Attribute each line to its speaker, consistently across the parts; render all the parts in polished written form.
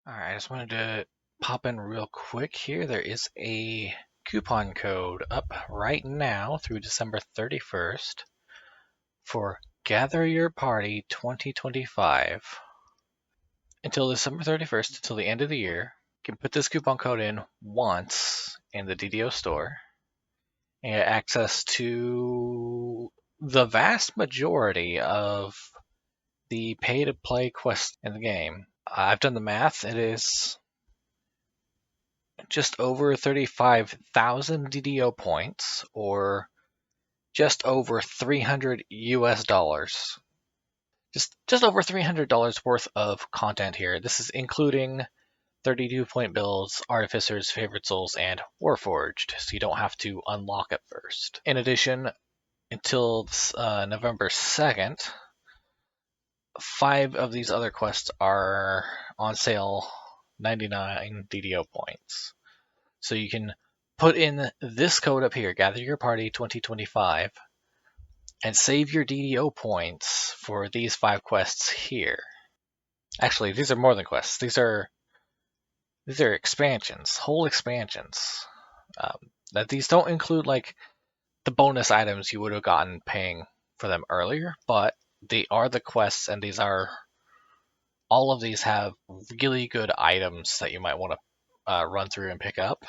Speaker 1: Alright, I just wanted to pop in real quick here. There is a coupon code up right now through December 31st for Gather Your Party 2025. Until December 31st, until the end of the year, you can put this coupon code in once in the DDO store and get access to the vast majority of the pay-to-play quests in the game. I've done the math. It is just over 35,000 DDO points, or just over $300 US. Just over $300 worth of content here. This is including 32-point builds, Artificer's Favorite Souls, and Warforged, so you don't have to unlock it first. In addition, until November 2nd, 5 of these other quests are on sale, 99 DDO points. So you can put in this code up here, Gather Your Party 2025, and save your DDO points for these 5 quests here. Actually, these are more than quests. These are expansions, whole expansions. That these don't include like the bonus items you would have gotten paying for them earlier, but they are the quests, and all of these have really good items that you might want to run through and pick up.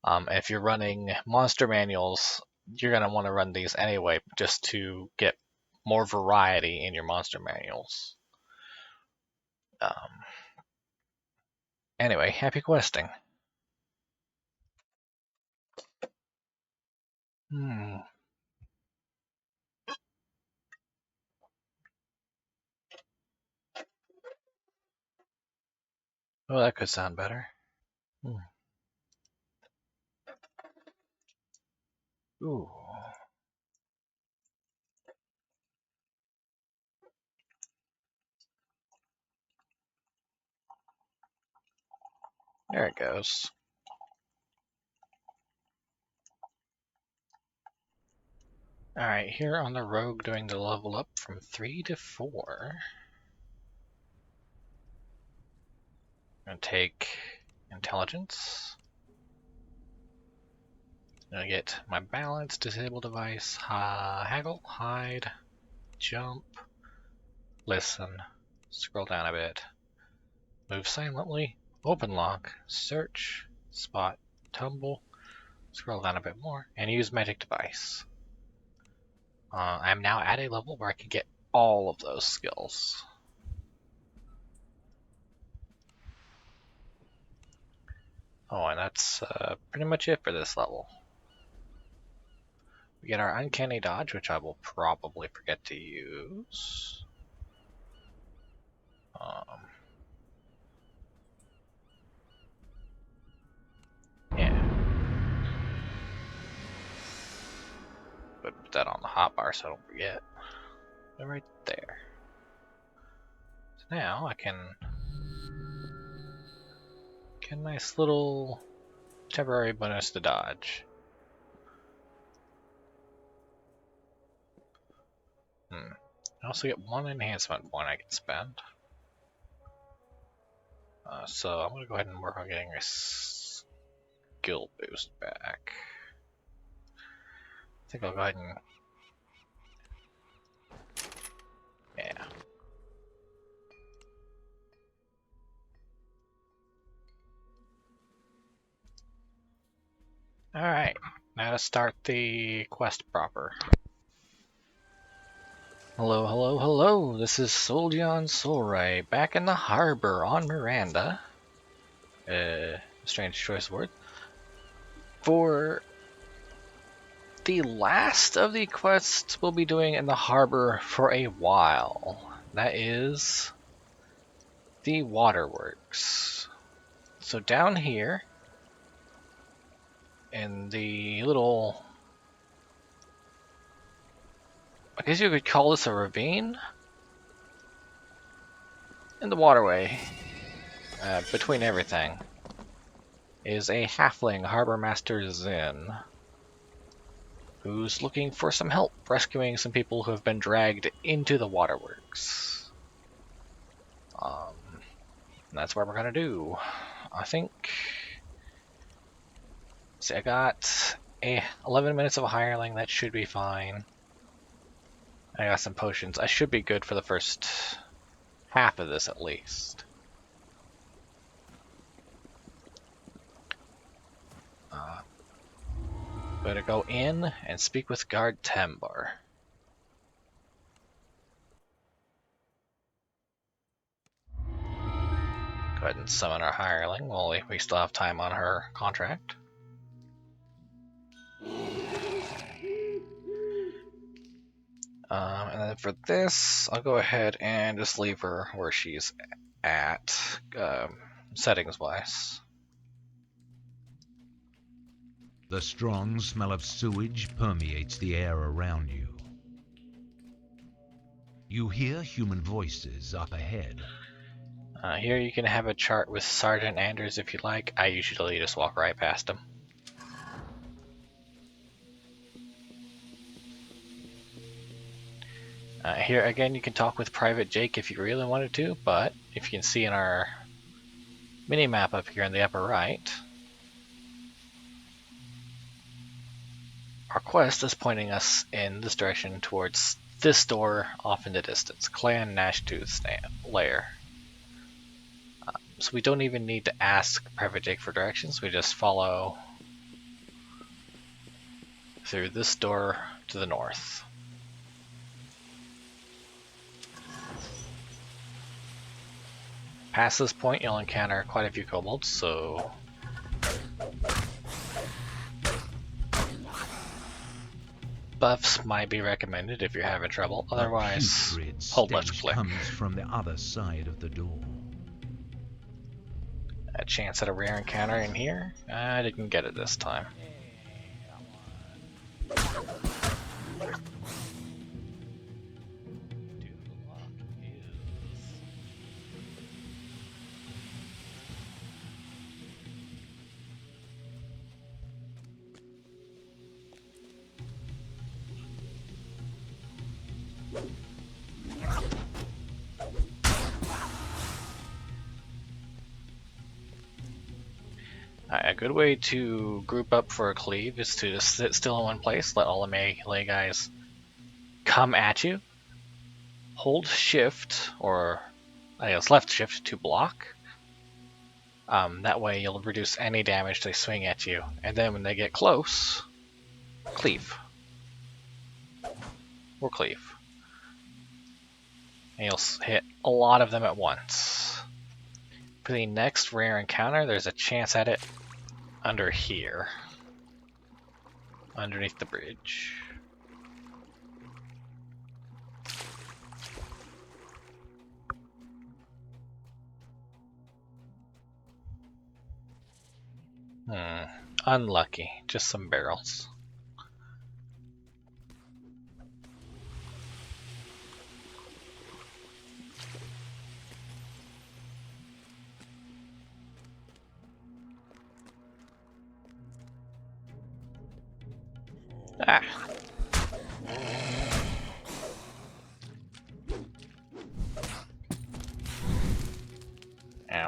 Speaker 1: If you're running monster manuals, you're going to want to run these anyway, just to get more variety in your monster manuals. Anyway, happy questing. Oh, that could sound better. Ooh. There it goes. Alright, here on the rogue doing the level up from 3 to 4. I'm going to take intelligence. I'm going to get my balance, disable device, haggle, hide, jump, listen, scroll down a bit, move silently, open lock, search, spot, tumble, scroll down a bit more, and use magic device. I'm now at a level where I can get all of those skills. Oh, and that's pretty much it for this level. We get our uncanny dodge, which I will probably forget to use. Yeah. But put that on the hotbar so I don't forget. They're right there. So now I can get a nice little temporary bonus to dodge. I also get 1 enhancement point I can spend. So I'm going to go ahead and work on getting a skill boost back. I think I'll go ahead and... yeah. Alright, now to start the quest proper. Hello, hello, hello! This is Soldion Solray, back in the harbor on Miranda. Strange choice of word. For the last of the quests we'll be doing in the harbor for a while. That is the Waterworks. So down here, in the little... I guess you could call this a ravine? In the waterway, between everything, is a halfling harbor master Zin, who's looking for some help rescuing some people who have been dragged into the Waterworks. And that's what we're gonna do. I think. See, I got 11 minutes of a hireling. That should be fine. I got some potions. I should be good for the first half of this at least. Better go in and speak with Guard Tambar. Go ahead and summon our hireling while we still have time on her contract. And then for this, I'll go ahead and just leave her where she's at, settings-wise.
Speaker 2: The strong smell of sewage permeates the air around you. You hear human voices up ahead.
Speaker 1: Here you can have a chart with Sergeant Anders if you like. I usually just walk right past him. Here again, you can talk with Private Jake if you really wanted to, but if you can see in our mini-map up here in the upper right, our quest is pointing us in this direction towards this door off in the distance, Clan Gnashtooth's lair. So we don't even need to ask Private Jake for directions, we just follow through this door to the north. Past this point, you'll encounter quite a few kobolds, so buffs might be recommended if you're having trouble. Otherwise, hold left click.
Speaker 2: Comes from the other side of the door.
Speaker 1: A chance at a rare encounter in here. I didn't get it this time. A good way to group up for a cleave is to just sit still in one place, let all the melee guys come at you. Hold shift, or I guess left shift to block. That way you'll reduce any damage they swing at you. And then when they get close, cleave. Or cleave. And you'll hit a lot of them at once. For the next rare encounter, there's a chance at it under here. Underneath the bridge. Unlucky. Just some barrels. Ah. Yeah.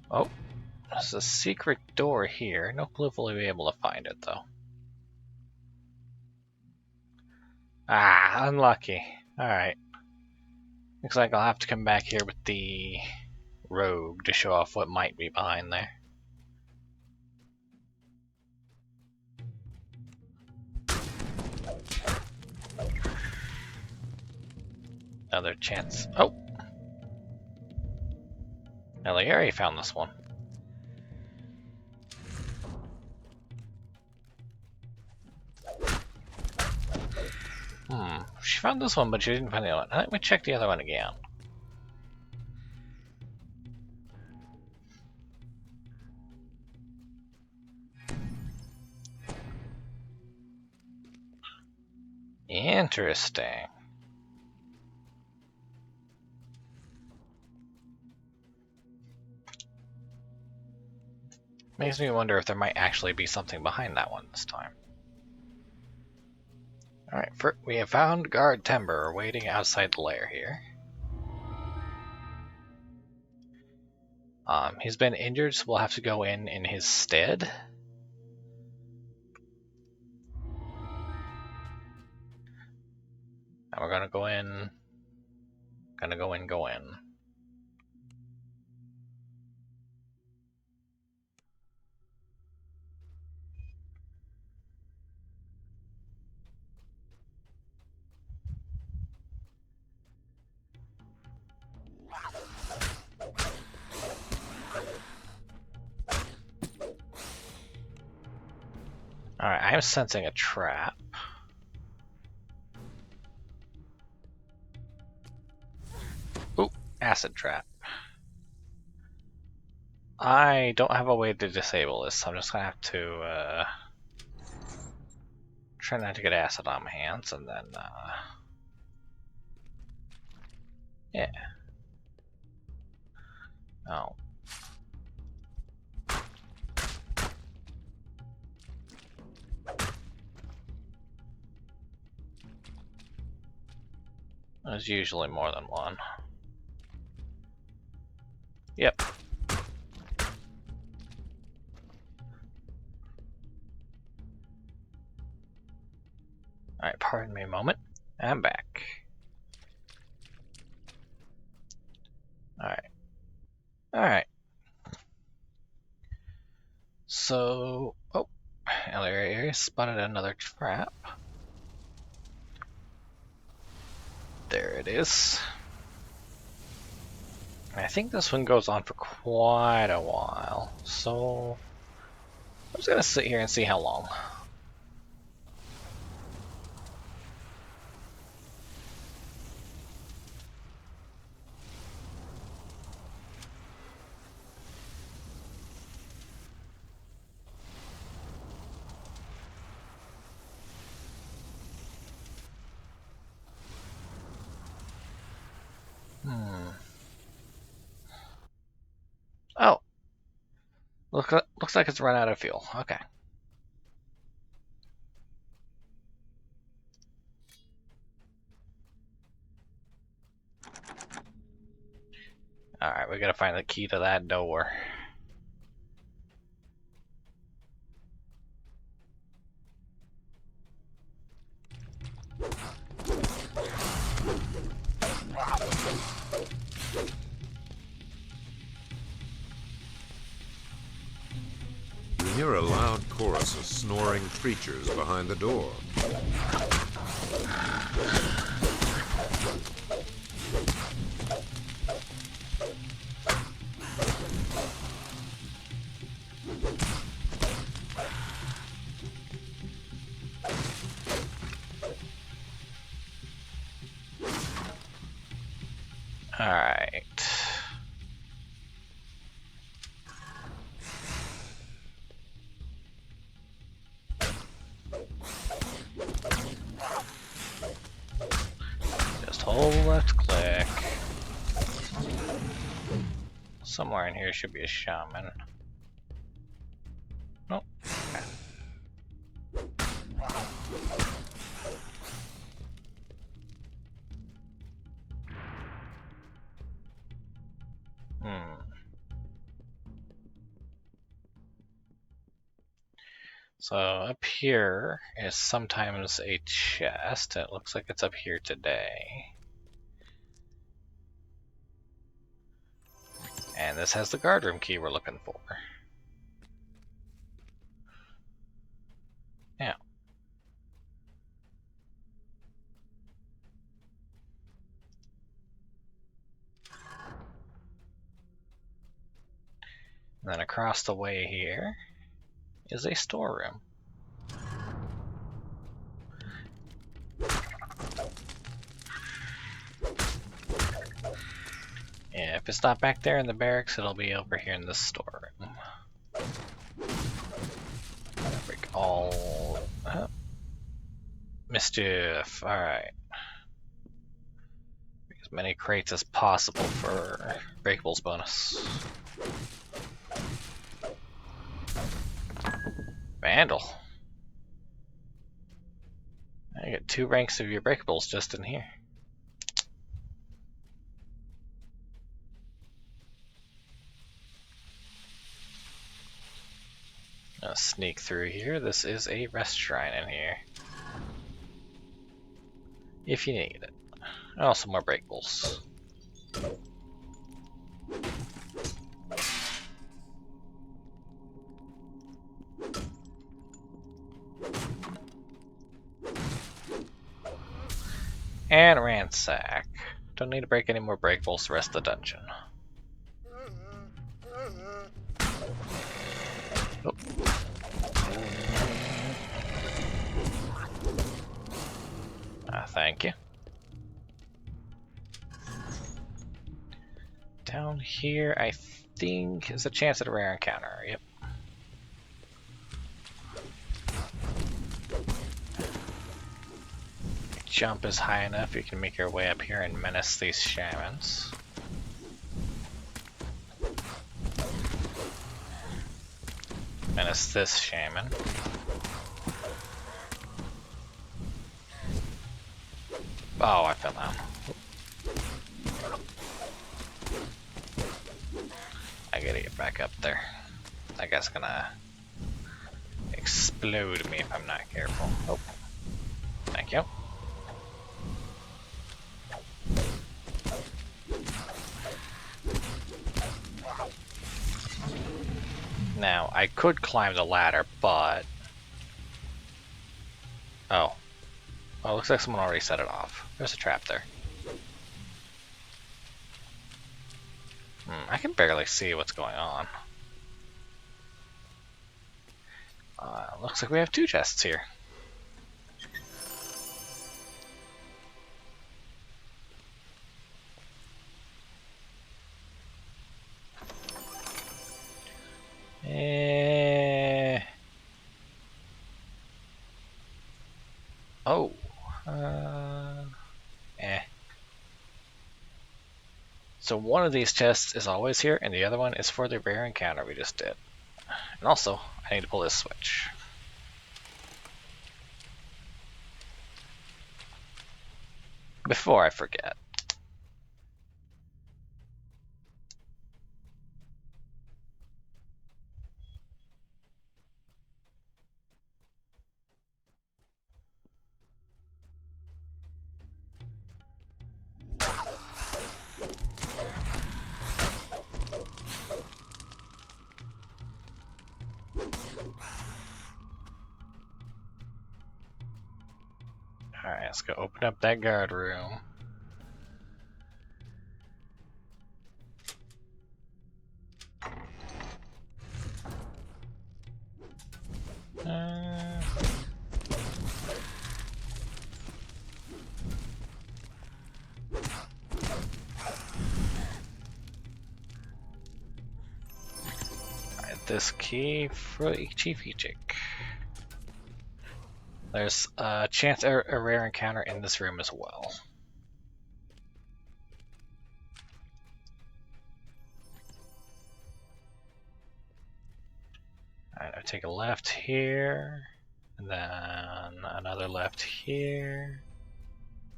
Speaker 1: Oh, there's a secret door here. No clue if we'll be able to find it though. Ah, unlucky. Alright. Looks like I'll have to come back here with the rogue to show off what might be behind there. Another chance. Oh! Now they already found this one. She found this one, but she didn't find the other one. Let me check the other one again. Interesting. Makes me wonder if there might actually be something behind that one this time. Alright, we have found Guard Timber waiting outside the lair here. He's been injured, so we'll have to go in his stead. And we're gonna go in. Go in. Alright, I'm sensing a trap. Ooh, acid trap. I don't have a way to disable this, so I'm just gonna have to try not to get acid on my hands, and then yeah. Oh. There's usually more than one. Yep. Alright, pardon me a moment. I'm back. Alright. Alright. So, oh, area spotted another trap. There it is. I think this one goes on for quite a while, so I'm just gonna sit here and see how long. Oh, looks like it's run out of fuel. Okay. Alright, we gotta find the key to that door.
Speaker 3: You hear a loud chorus of snoring creatures behind the door.
Speaker 1: Alright. Just hold left click. Somewhere in here should be a shaman. Nope. Okay. So up here is sometimes a chest. It looks like it's up here today. And this has the guard room key we're looking for. Yeah. And then across the way here is a storeroom. Yeah, if it's not back there in the barracks, it'll be over here in the storeroom. Break all... Mischief, alright. As many crates as possible for Breakable's bonus. Vandal. I get 2 ranks of your breakables just in here. I'll sneak through here. This is a rest shrine in here. If you need it. Oh, some more breakables. And ransack. Don't need to break any more breakables the rest of the dungeon. Oh. Thank you. Down here, I think, is a chance at a rare encounter. Yep. Jump is high enough, you can make your way up here and menace these shamans. Menace this shaman. Oh, I fell down. I gotta get back up there. That guy's gonna explode me if I'm not careful. Oh, thank you. Now, I could climb the ladder, but... Oh. Oh, looks like someone already set it off. There's a trap there. I can barely see what's going on. Looks like we have 2 chests here. Oh. So one of these chests is always here, and the other one is for the rare encounter we just did. And also, I need to pull this switch. Before I forget. Alright, let's go open up that guard room. Alright, this key for Chief Chick. There's a chance at a rare encounter in this room as well. Alright, I'll take a left here, and then another left here,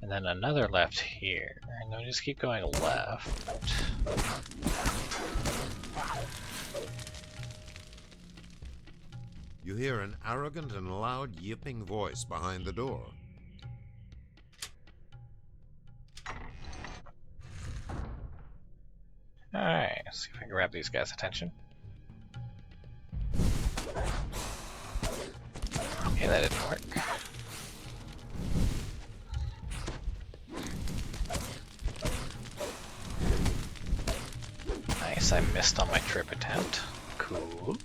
Speaker 1: and then another left here, and then we just keep going left.
Speaker 3: You hear an arrogant and loud yipping voice behind the door.
Speaker 1: Alright, let's see if I can grab these guys' attention. Okay, that didn't work. Nice, I missed on my trip attempt. Cool.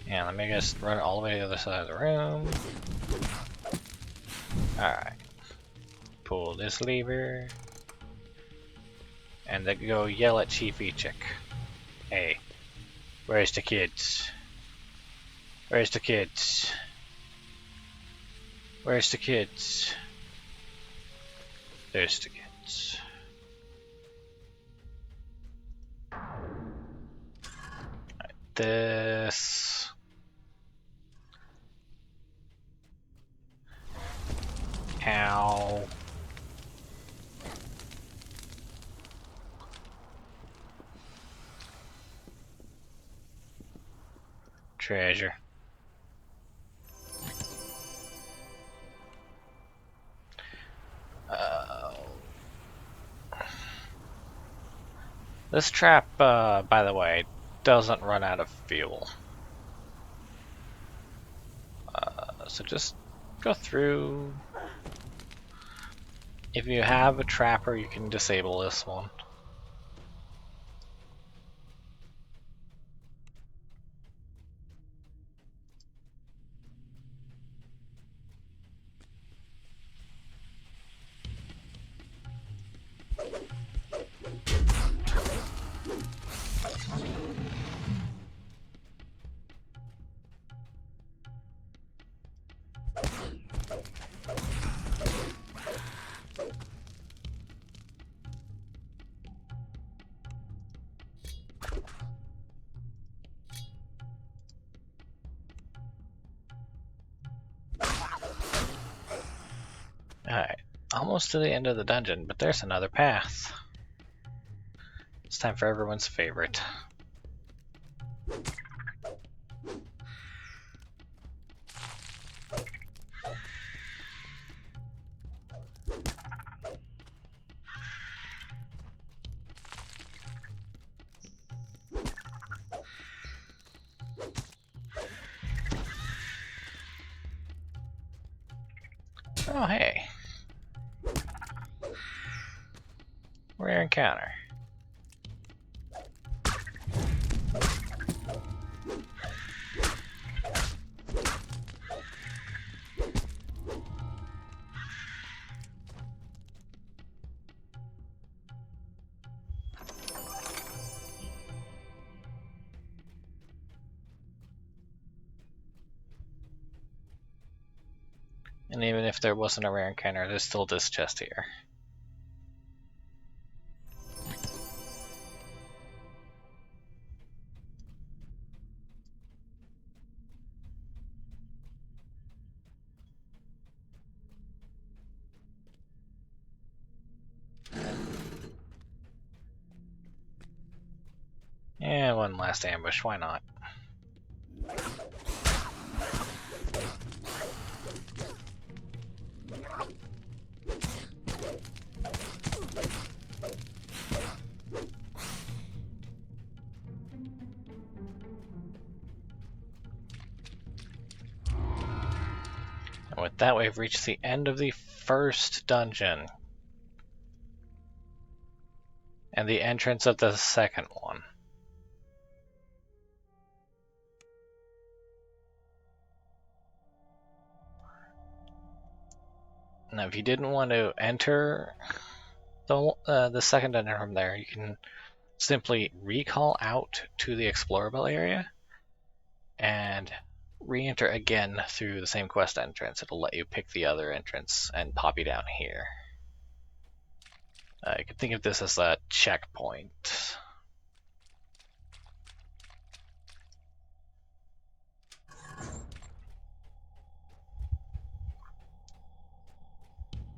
Speaker 1: And let me just run all the way to the other side of the room. Alright. Pull this lever. And then go yell at Chief Chick. Hey, where's the kids? Where's the kids? Where's the kids? There's the kids. this. Ow. Treasure. This trap, by the way, doesn't run out of fuel. So just go through. If you have a trapper, you can disable this one. Alright, almost to the end of the dungeon, but there's another path. It's time for everyone's favorite. Oh, hey. Rare encounter. And even if there wasn't a rare encounter, there's still this chest here. And one last ambush, why not? And with that, we've reached the end of the first dungeon. And the entrance of the second one. Now, if you didn't want to enter the second dungeon from there, you can simply recall out to the explorable area and re-enter again through the same quest entrance. It'll let you pick the other entrance and pop you down here. You can think of this as a checkpoint.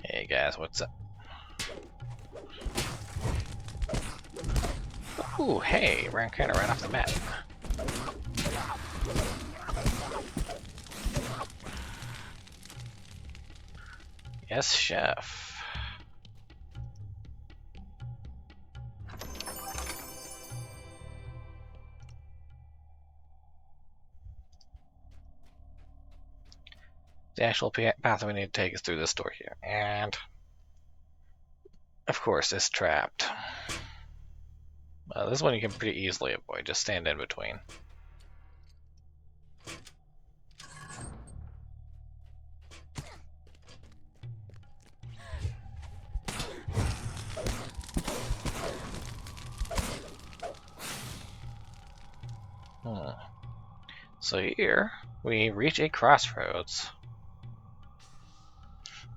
Speaker 1: Hey guys, what's up? Ooh, hey, rare encounter right off the bat. Yes, chef. The actual path we need to take is through this door here, and of course it's trapped. This one you can pretty easily avoid, just stand in between. So here we reach a crossroads.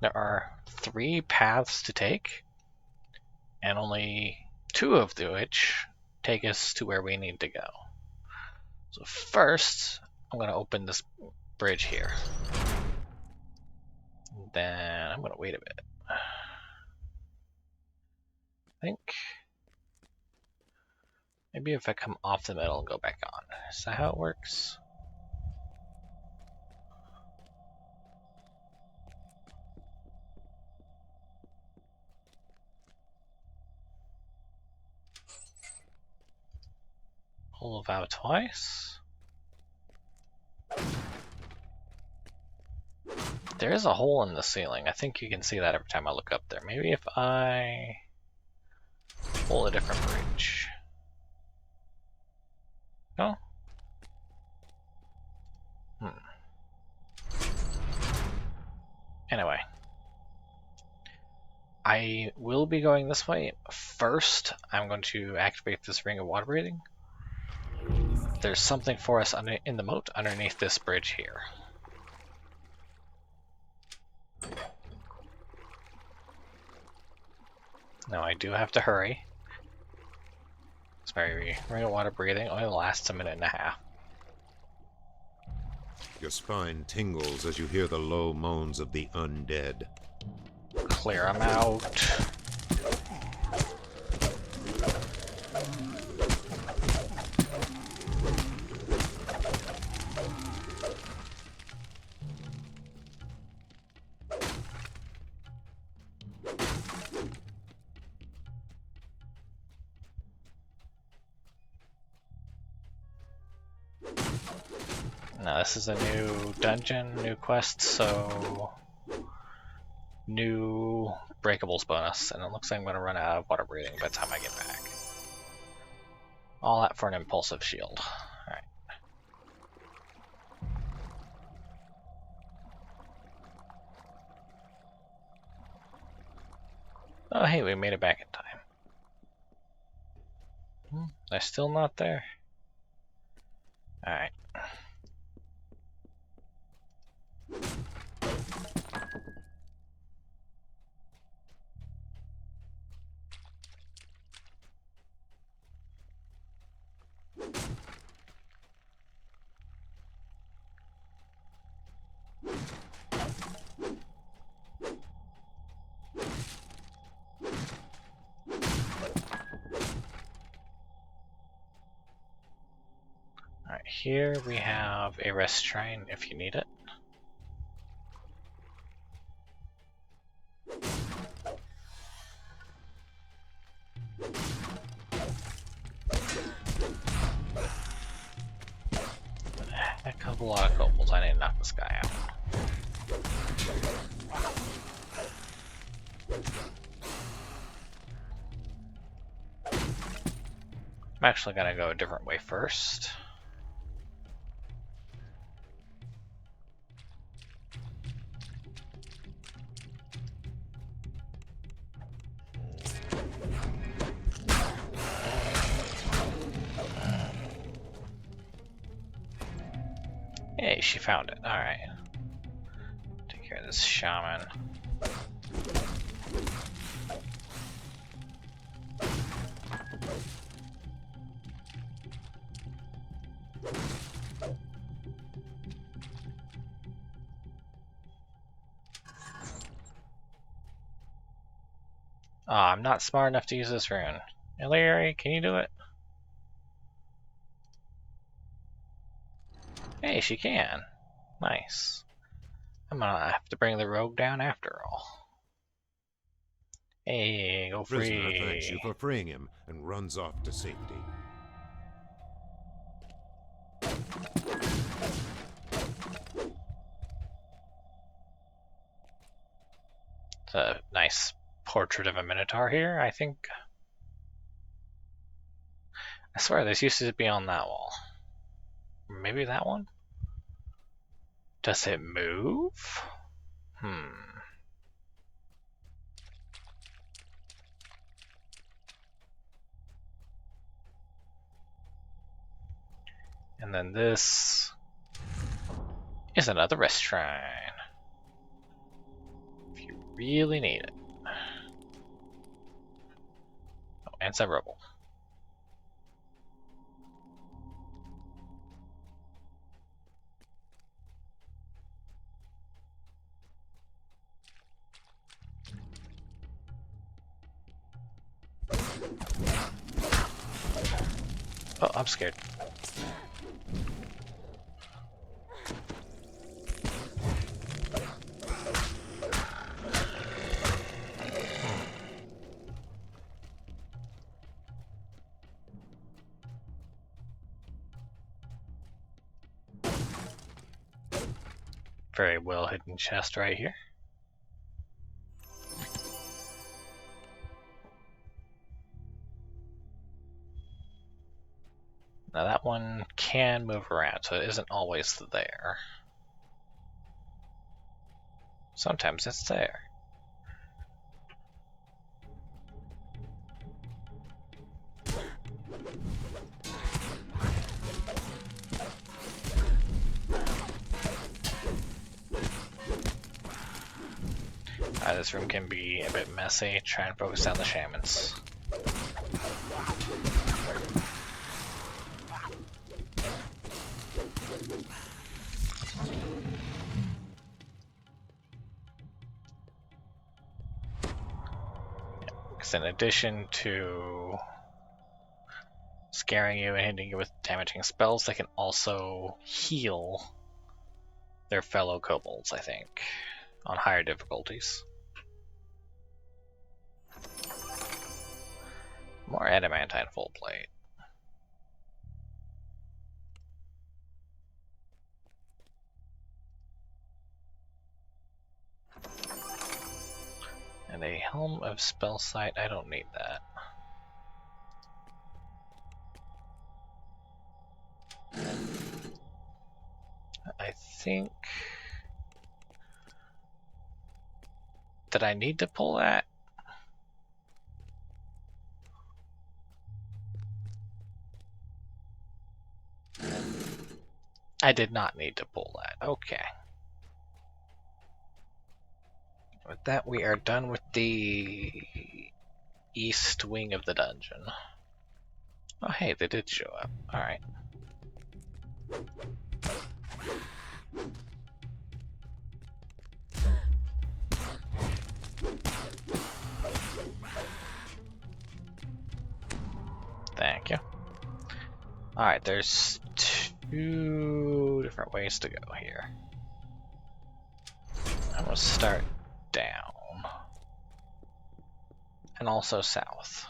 Speaker 1: There are 3 paths to take, and only 2 of which take us to where we need to go. So first, I'm going to open this bridge here. Then I'm going to wait a bit. I think maybe if I come off the middle and go back on. Is that how it works? Pull the valve twice. There is a hole in the ceiling. I think you can see that every time I look up there. Maybe if I pull a different bridge. No? Anyway. I will be going this way. First, I'm going to activate this ring of water breathing. There's something for us in the moat underneath this bridge here. Now I do have to hurry. This ring of water breathing only lasts a minute and a half.
Speaker 3: Your spine tingles as you hear the low moans of the undead.
Speaker 1: Clear them out. Now this is a new dungeon, new quest, so new breakables bonus, and it looks like I'm going to run out of water breathing by the time I get back. All that for an impulsive shield. Alright. Oh hey, we made it back in time. They're still not there. Alright. Alright, here we have a rest shrine if you need it. Heck of a lot of kobolds. I need to knock this guy out. I'm actually gonna go a different way first. Hey, she found it. Alright. Take care of this shaman. Oh, I'm not smart enough to use this rune. Hey, Larry, can you do it? Hey, she can. Nice. I'm gonna have to bring the rogue down after all. Hey, go free.
Speaker 3: Prisoner thanks you for freeing him and runs off to safety.
Speaker 1: It's a nice portrait of a minotaur here, I think. I swear this used to be on that wall. Maybe that one? Does it move? And then this is another rest shrine. If you really need it. Oh, and some rubble. Oh, I'm scared. Very well hidden chest right here. Now that one can move around, so it isn't always there. Sometimes it's there. This room can be a bit messy. Try and focus on the shamans. Because in addition to scaring you and hitting you with damaging spells, they can also heal their fellow kobolds, I think, on higher difficulties. More adamantine full plate. And a helm of spell sight. I don't need that. I think... Did I need to pull that? I did not need to pull that. Okay. With that, we are done with the east wing of the dungeon. Oh, hey, they did show up. Alright. Thank you. Alright, there's two different ways to go here. I'm gonna start down. And also south.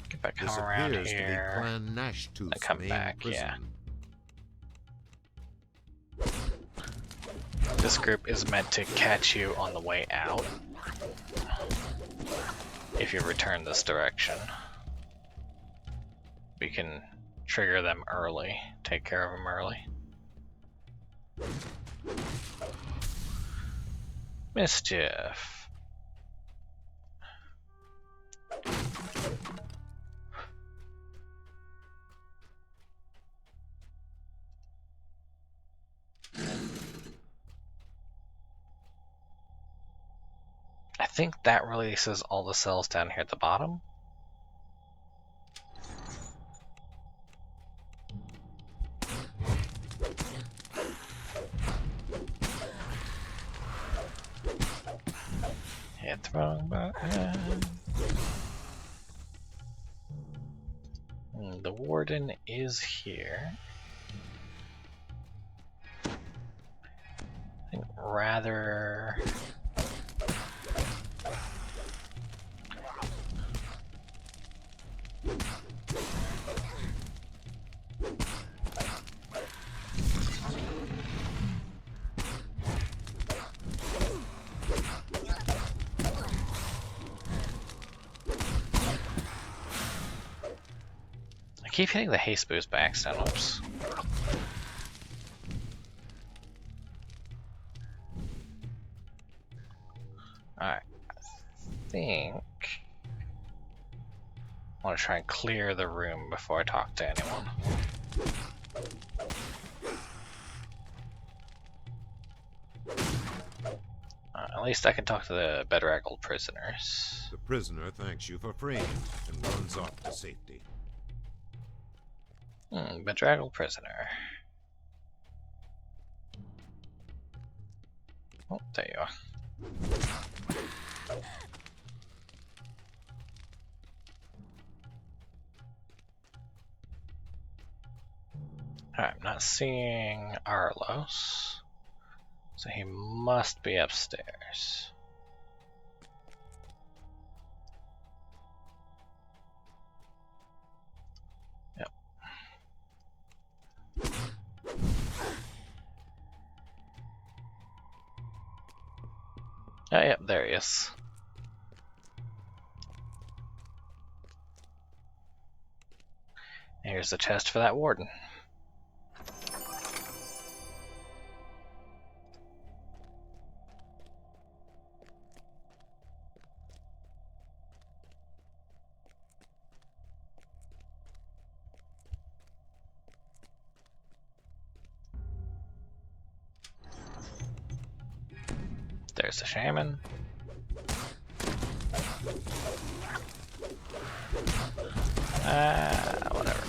Speaker 1: Get back
Speaker 3: This
Speaker 1: around
Speaker 3: appears to be
Speaker 1: here.
Speaker 3: Clan Gnashtooth's
Speaker 1: I come
Speaker 3: main
Speaker 1: back,
Speaker 3: prison.
Speaker 1: yeah. This group is meant to catch you on the way out. If you return this direction. We can trigger them early. Take care of them early. Mischief. I think that releases all the cells down here at the bottom. Hit the wrong button. The warden is here. I think rather... I keep hitting the haste boost by accident. Oops. Alright. I think I want to try and clear the room before I talk to anyone. At least I can talk to the bedraggled prisoners.
Speaker 3: The prisoner thanks you for freeing him and runs off to safety.
Speaker 1: Bedraggled prisoner. Oh, there you are. Alright, I'm not seeing Arlos, so he must be upstairs. Yep. Oh, yep, there he is. Here's the chest for that warden. There's the shaman. Whatever.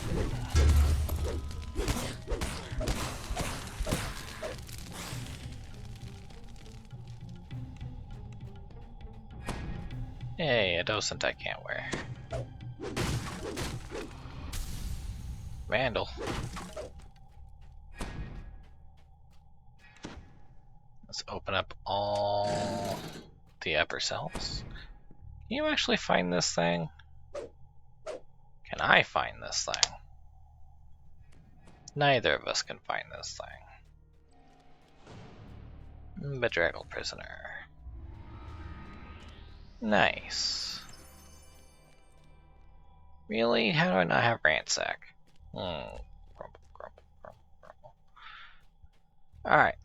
Speaker 1: Hey, a docent I can't wear. Vandal. Let's open up all the upper cells. Can you actually find this thing? Can I find this thing? Neither of us can find this thing. Bedraggled prisoner. Nice. Really? How do I not have ransack? Grumble, grumble, grumble, grumble. Alright.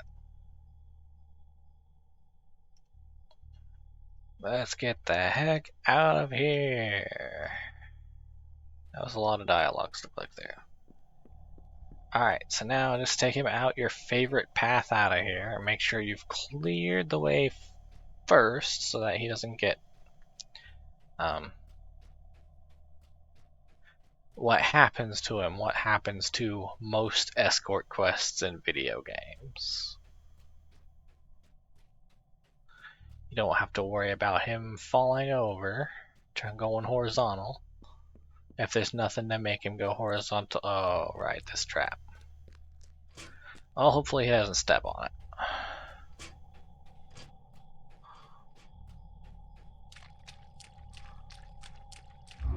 Speaker 1: Let's get the heck out of here. That was a lot of dialogues to click there. Alright, so now just take him out your favorite path out of here and make sure you've cleared the way first so that he doesn't get what happens to him, what happens to most escort quests in video games. You don't have to worry about him falling over, going horizontal, if there's nothing to make him go horizontal. Oh, right, this trap. Well, hopefully he doesn't step on it.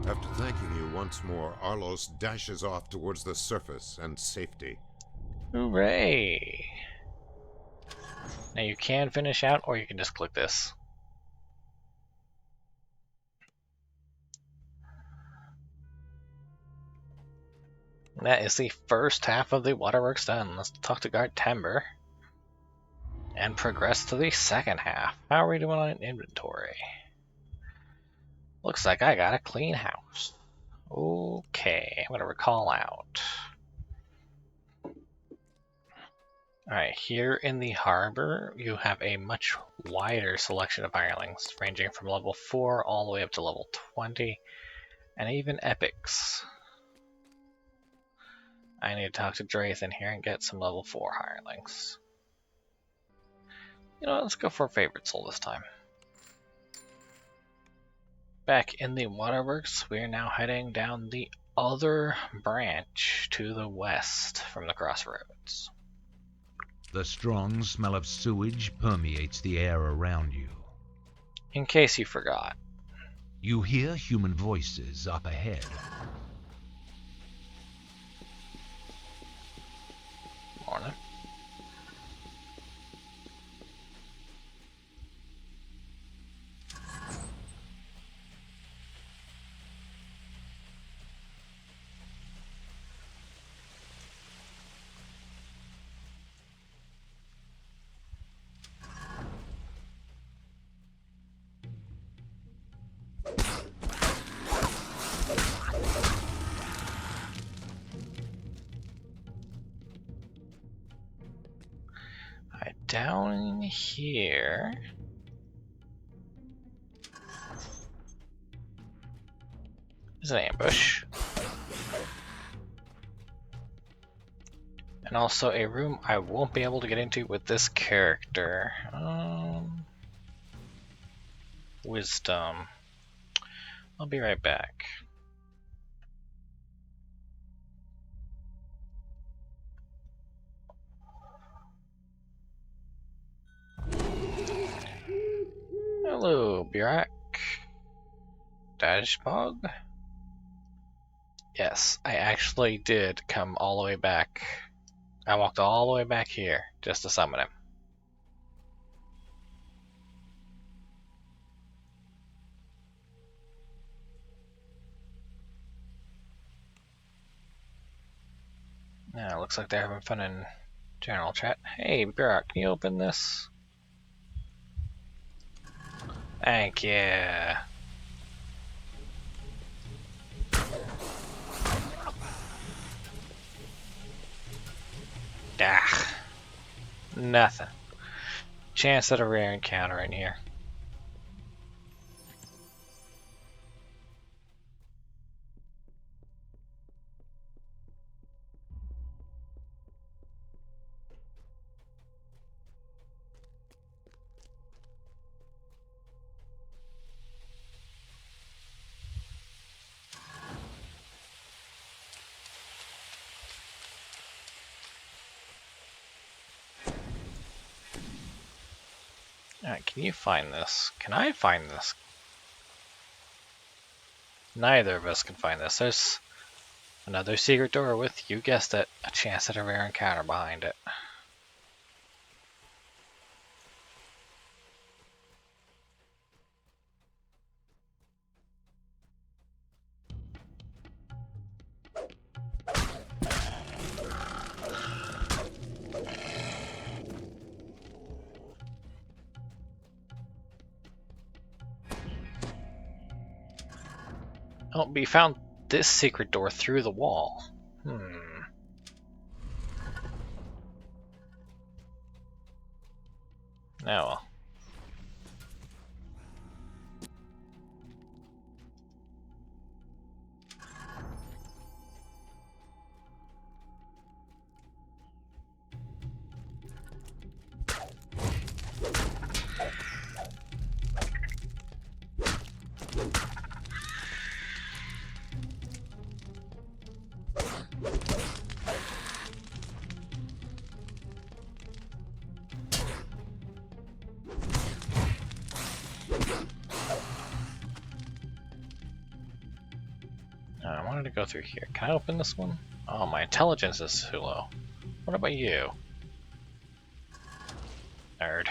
Speaker 3: After thanking you once more, Arlos dashes off towards the surface and safety.
Speaker 1: Hooray! Now you can finish out, or you can just click this. That is the first half of the Waterworks done. Let's talk to Guard Timber and progress to the second half. How are we doing on inventory? Looks like I got a clean house. Okay, I'm gonna recall out. Alright, here in the harbor, you have a much wider selection of hirelings, ranging from level 4 all the way up to level 20, and even epics. I need to talk to Drath in here and get some level 4 hirelings. You know what, let's go for a favorite soul this time. Back in the Waterworks, we are now heading down the other branch to the west from the crossroads.
Speaker 2: The strong smell of sewage permeates the air around you.
Speaker 1: In case you forgot.
Speaker 2: You hear human voices up ahead.
Speaker 1: Morning. Down here is an ambush. And also a room I won't be able to get into with this character. Wisdom. I'll be right back. Hello, Burak. Dashbog? Yes, I actually did come all the way back. I walked all the way back here just to summon him. Now, looks like they're having fun in general chat. Hey, Burak, can you open this? Thank you. Ah, nothing. Chance at a rare encounter in here. Alright, can you find this? Can I find this? Neither of us can find this. There's another secret door with, you guessed it, a chance at a rare encounter behind it. Oh, we found this secret door through the wall. Oh well. I wanted to go through here. Can I open this one? Oh, my intelligence is too low. What about you? Nerd.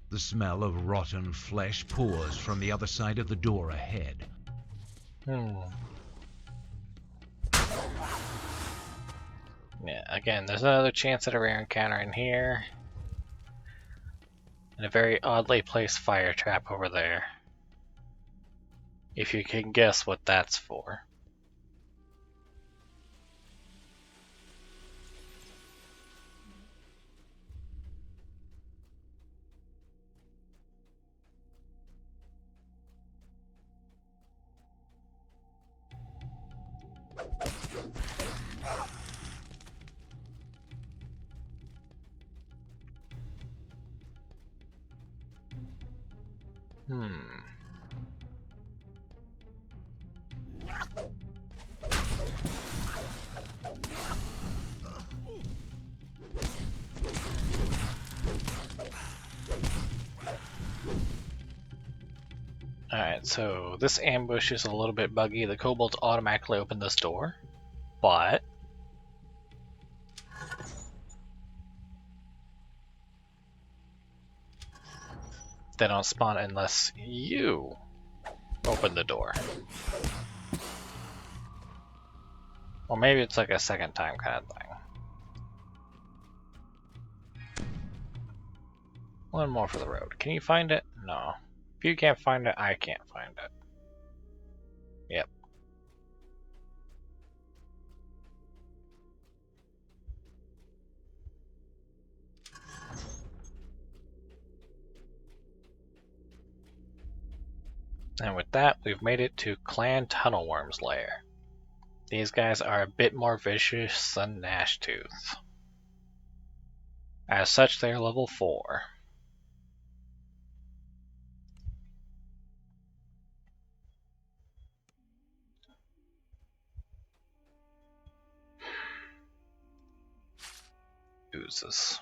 Speaker 2: The smell of rotten flesh pours from the other side of the door ahead.
Speaker 1: Yeah, again, there's another chance at a rare encounter in here. And a very oddly placed fire trap over there. If you can guess what that's for. Alright, so this ambush is a little bit buggy. The kobolds automatically open this door, but they don't spawn unless you open the door. Or maybe it's like a second time kind of thing. One more for the road. Can you find it? No. If you can't find it, I can't find it. Yep. And with that, we've made it to Clan Tunnelworm's lair. These guys are a bit more vicious than Gnashtooth. As such, they're level 4. Oozes.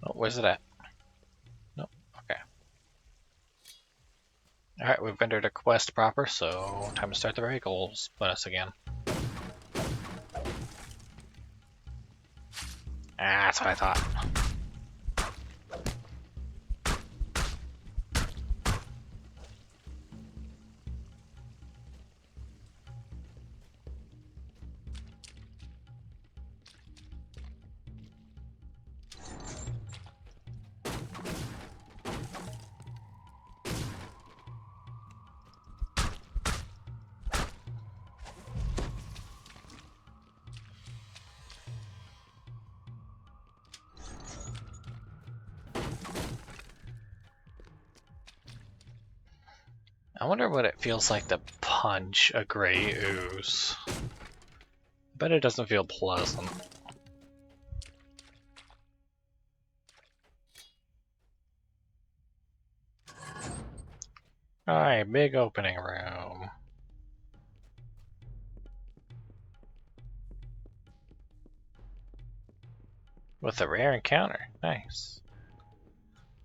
Speaker 1: Oh, where's it at? Nope. Okay. Alright, we've entered a quest proper, so time to start the vehicles bonus again. Ah, that's what I thought. I wonder what it feels like to punch a gray ooze. Bet it doesn't feel pleasant. Alright, big opening room. With a rare encounter. Nice.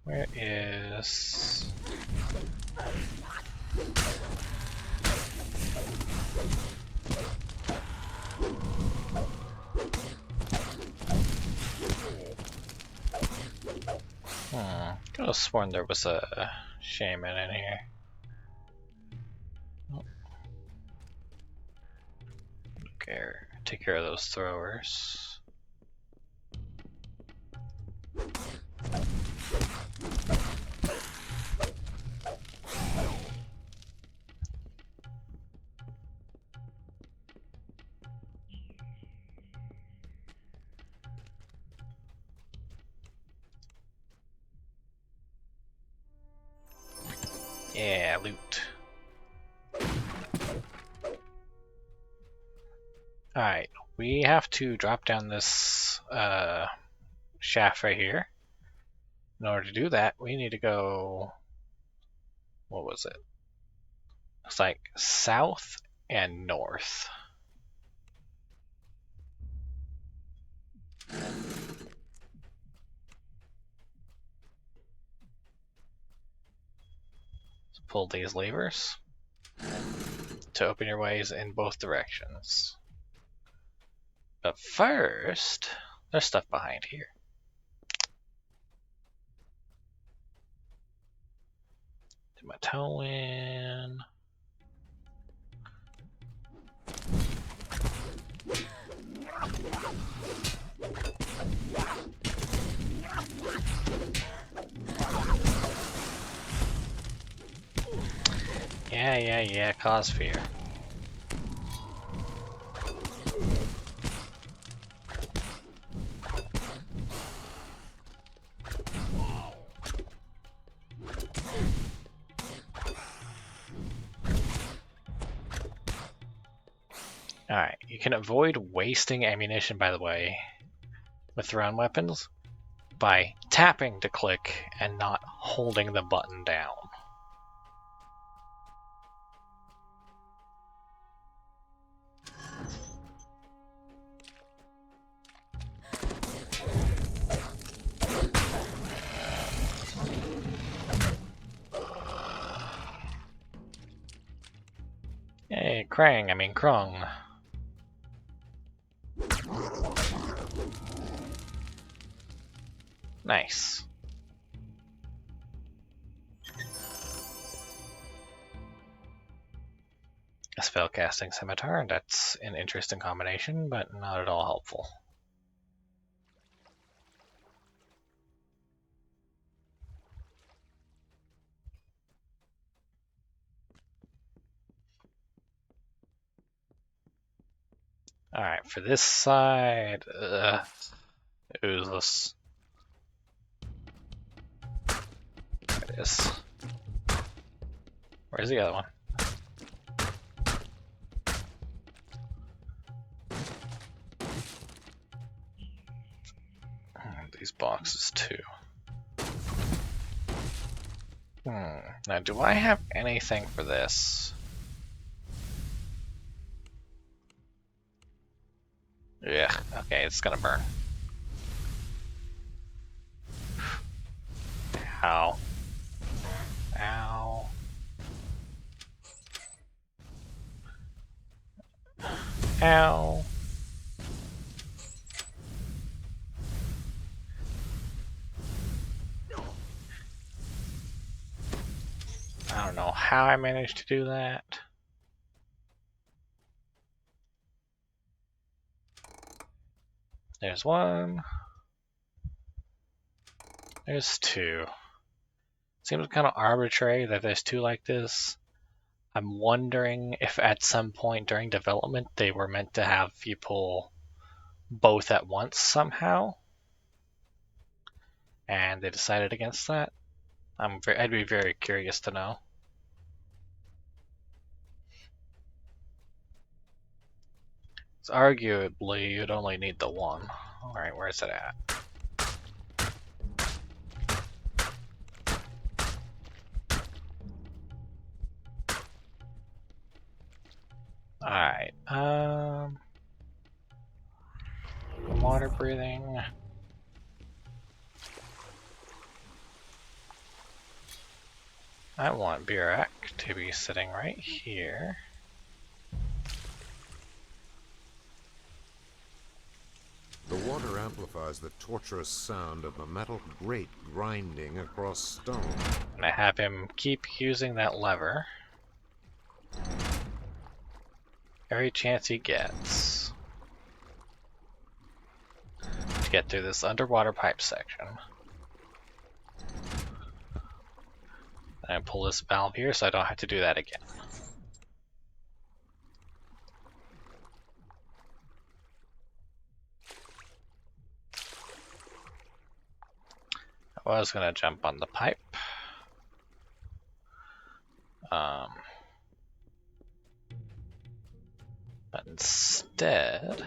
Speaker 1: Where is... Could have sworn there was a shaman in here. Okay, take care of those throwers. Yeah, loot. Alright, we have to drop down this shaft right here. In order to do that, we need to go... What was it? It's like south and north. So pull these levers to open your ways in both directions. But first, there's stuff behind here. Do my toe in. Yeah, cause fear. Alright, you can avoid wasting ammunition, by the way, with thrown weapons by tapping to click and not holding the button down. Hey, Krung. Nice. This spellcasting scimitar. That's an interesting combination, but not at all helpful. Alright, for this side, useless. There it is. Where's the other one? These boxes too. Now, do I have anything for this? Yeah, okay, it's gonna burn. Ow. Ow. Ow. I don't know how I managed to do that. There's one. There's two. Seems kind of arbitrary that there's two like this. I'm wondering if at some point during development they were meant to have you pull both at once somehow, and they decided against that. I'd be very curious to know. So arguably, you'd only need the one. Alright, where's it at? Alright, water breathing. I want Burak to be sitting right here.
Speaker 3: The water amplifies the torturous sound of a metal grate grinding across stone.
Speaker 1: And I have him keep using that lever every chance he gets to get through this underwater pipe section. And I pull this valve here so I don't have to do that again. I was gonna jump on the pipe. But instead...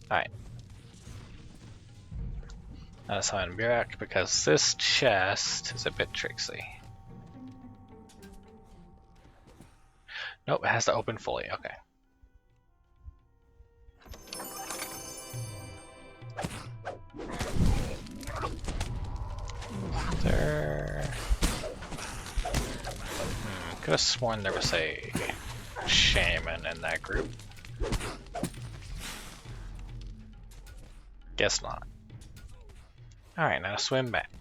Speaker 1: Alright. I'll summon Burak because this chest is a bit tricksy. Nope, it has to open fully, okay. There. Could have sworn there was a shaman in that group. Guess not. Alright, now swim back.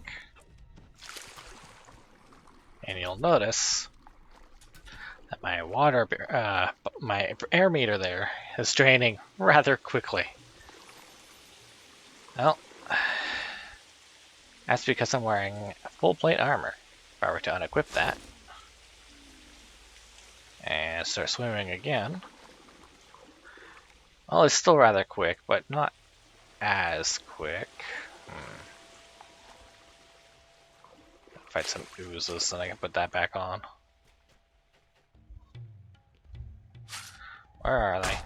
Speaker 1: And you'll notice that my my air meter there is draining rather quickly. Well, that's because I'm wearing full plate armor. If I were to unequip that and start swimming again, well, it's still rather quick, but not as quick. Fight some oozes, and I can put that back on. Where are they?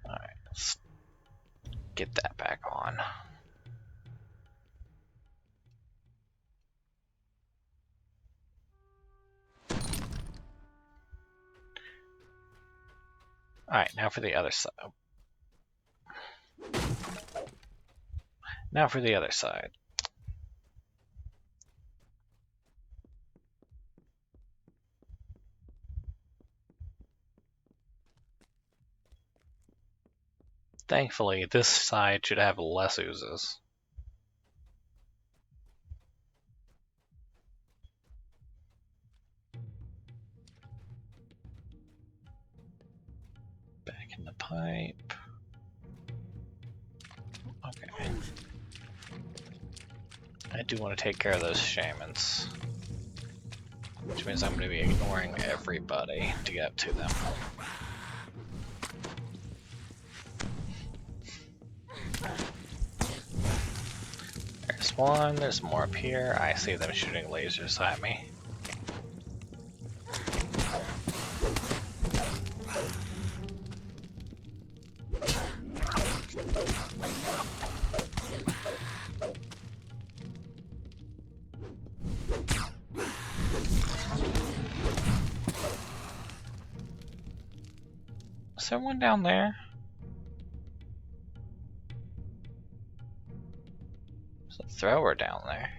Speaker 1: Alright, let's get that back on. Alright, now for the other side. Now for the other side. Thankfully, this side should have less oozes. Back in the pipe. Okay. I do want to take care of those shamans. Which means I'm going to be ignoring everybody to get up to them. There's one, there's more up here. I see them shooting lasers at me. Is there one down there? There's a thrower down there.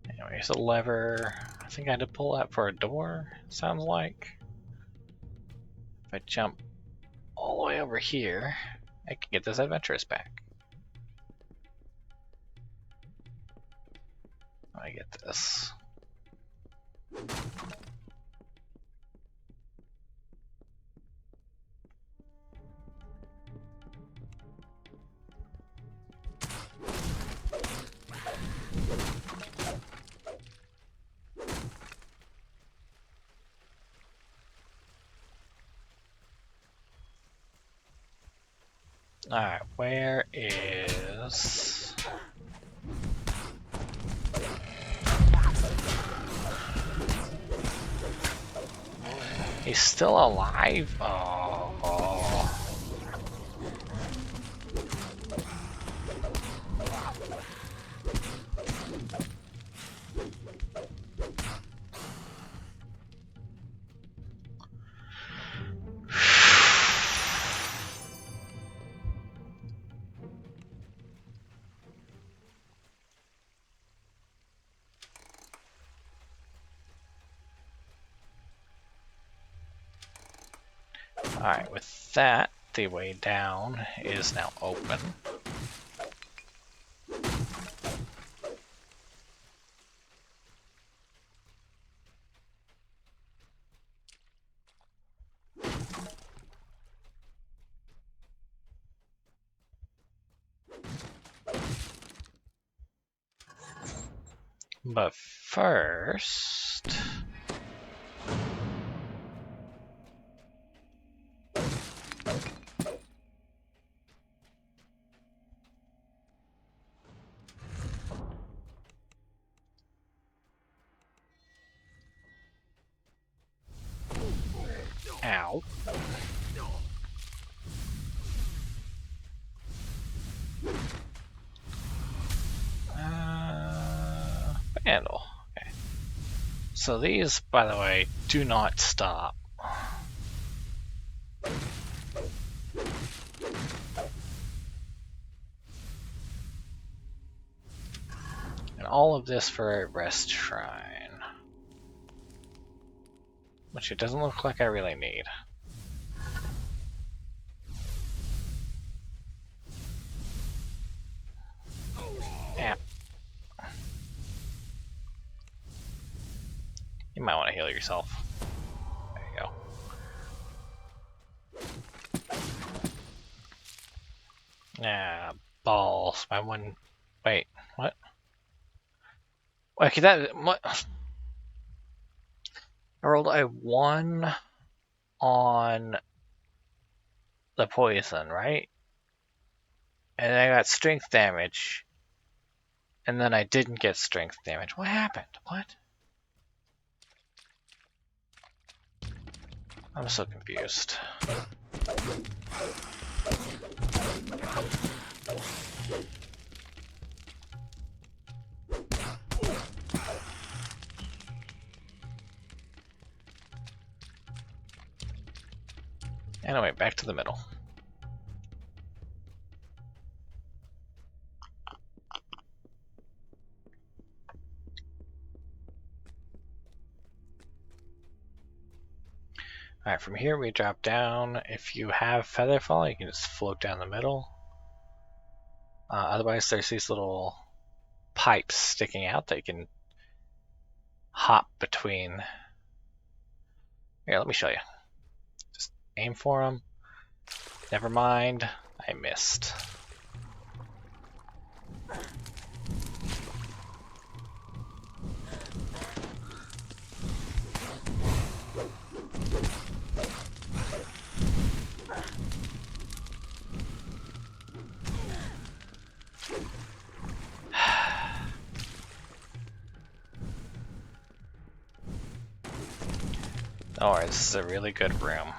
Speaker 1: Anyway, here's a lever. I think I had to pull that for a door, sounds like. If I jump all the way over here, I can get this adventurous back. I get this. Alright, where is... He's still alive? Oh. Alright, with that, the way down is now open. But first... Ow. Vandal. Okay. So these, by the way, do not stop. And all of this for a rest shrine. Which it doesn't look like I really need. Yeah. You might want to heal yourself. There you go. Ah, balls. My one... Wait, what? Okay, that... What? I rolled a 1 on the poison, right? And I got strength damage. And then I didn't get strength damage. What happened? What? I'm so confused. Anyway, back to the middle. Alright, from here we drop down. If you have Featherfall, you can just float down the middle. Otherwise, there's these little pipes sticking out that you can hop between. Here, let me show you. Just aim for them. Never mind, I missed. Alright, this is a really good room.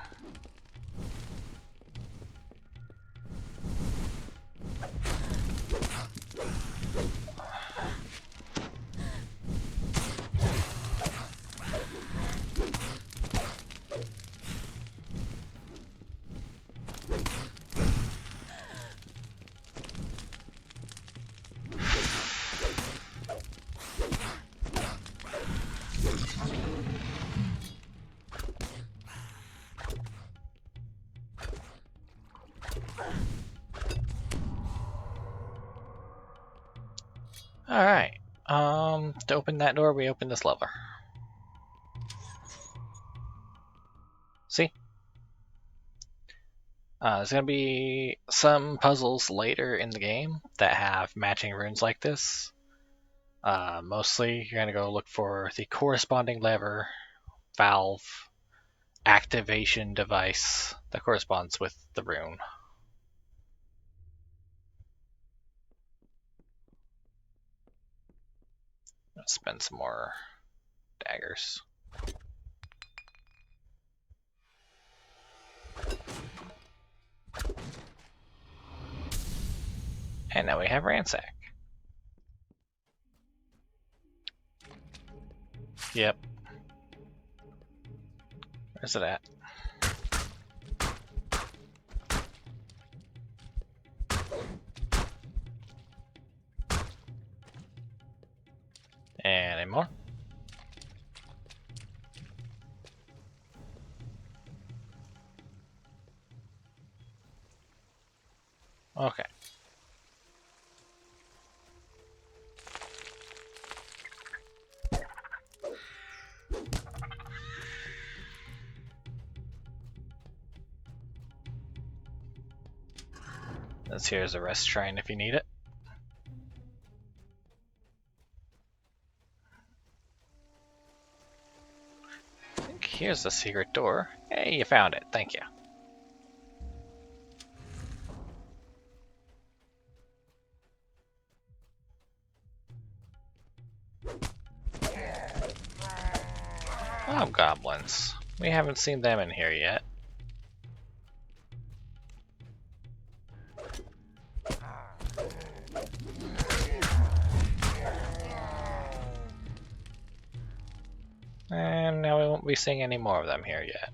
Speaker 1: Alright, to open that door, we open this lever. See? There's going to be some puzzles later in the game that have matching runes like this. Mostly, you're going to go look for the corresponding lever, valve, activation device that corresponds with the rune. Let's spend some more daggers. And now we have Ransack. Yep. Where's it at? And any more? Okay. This here is a rest shrine if you need it. I think here's the secret door. Hey, you found it. Thank you. Oh, goblins. We haven't seen them in here yet. And now we won't be seeing any more of them here yet.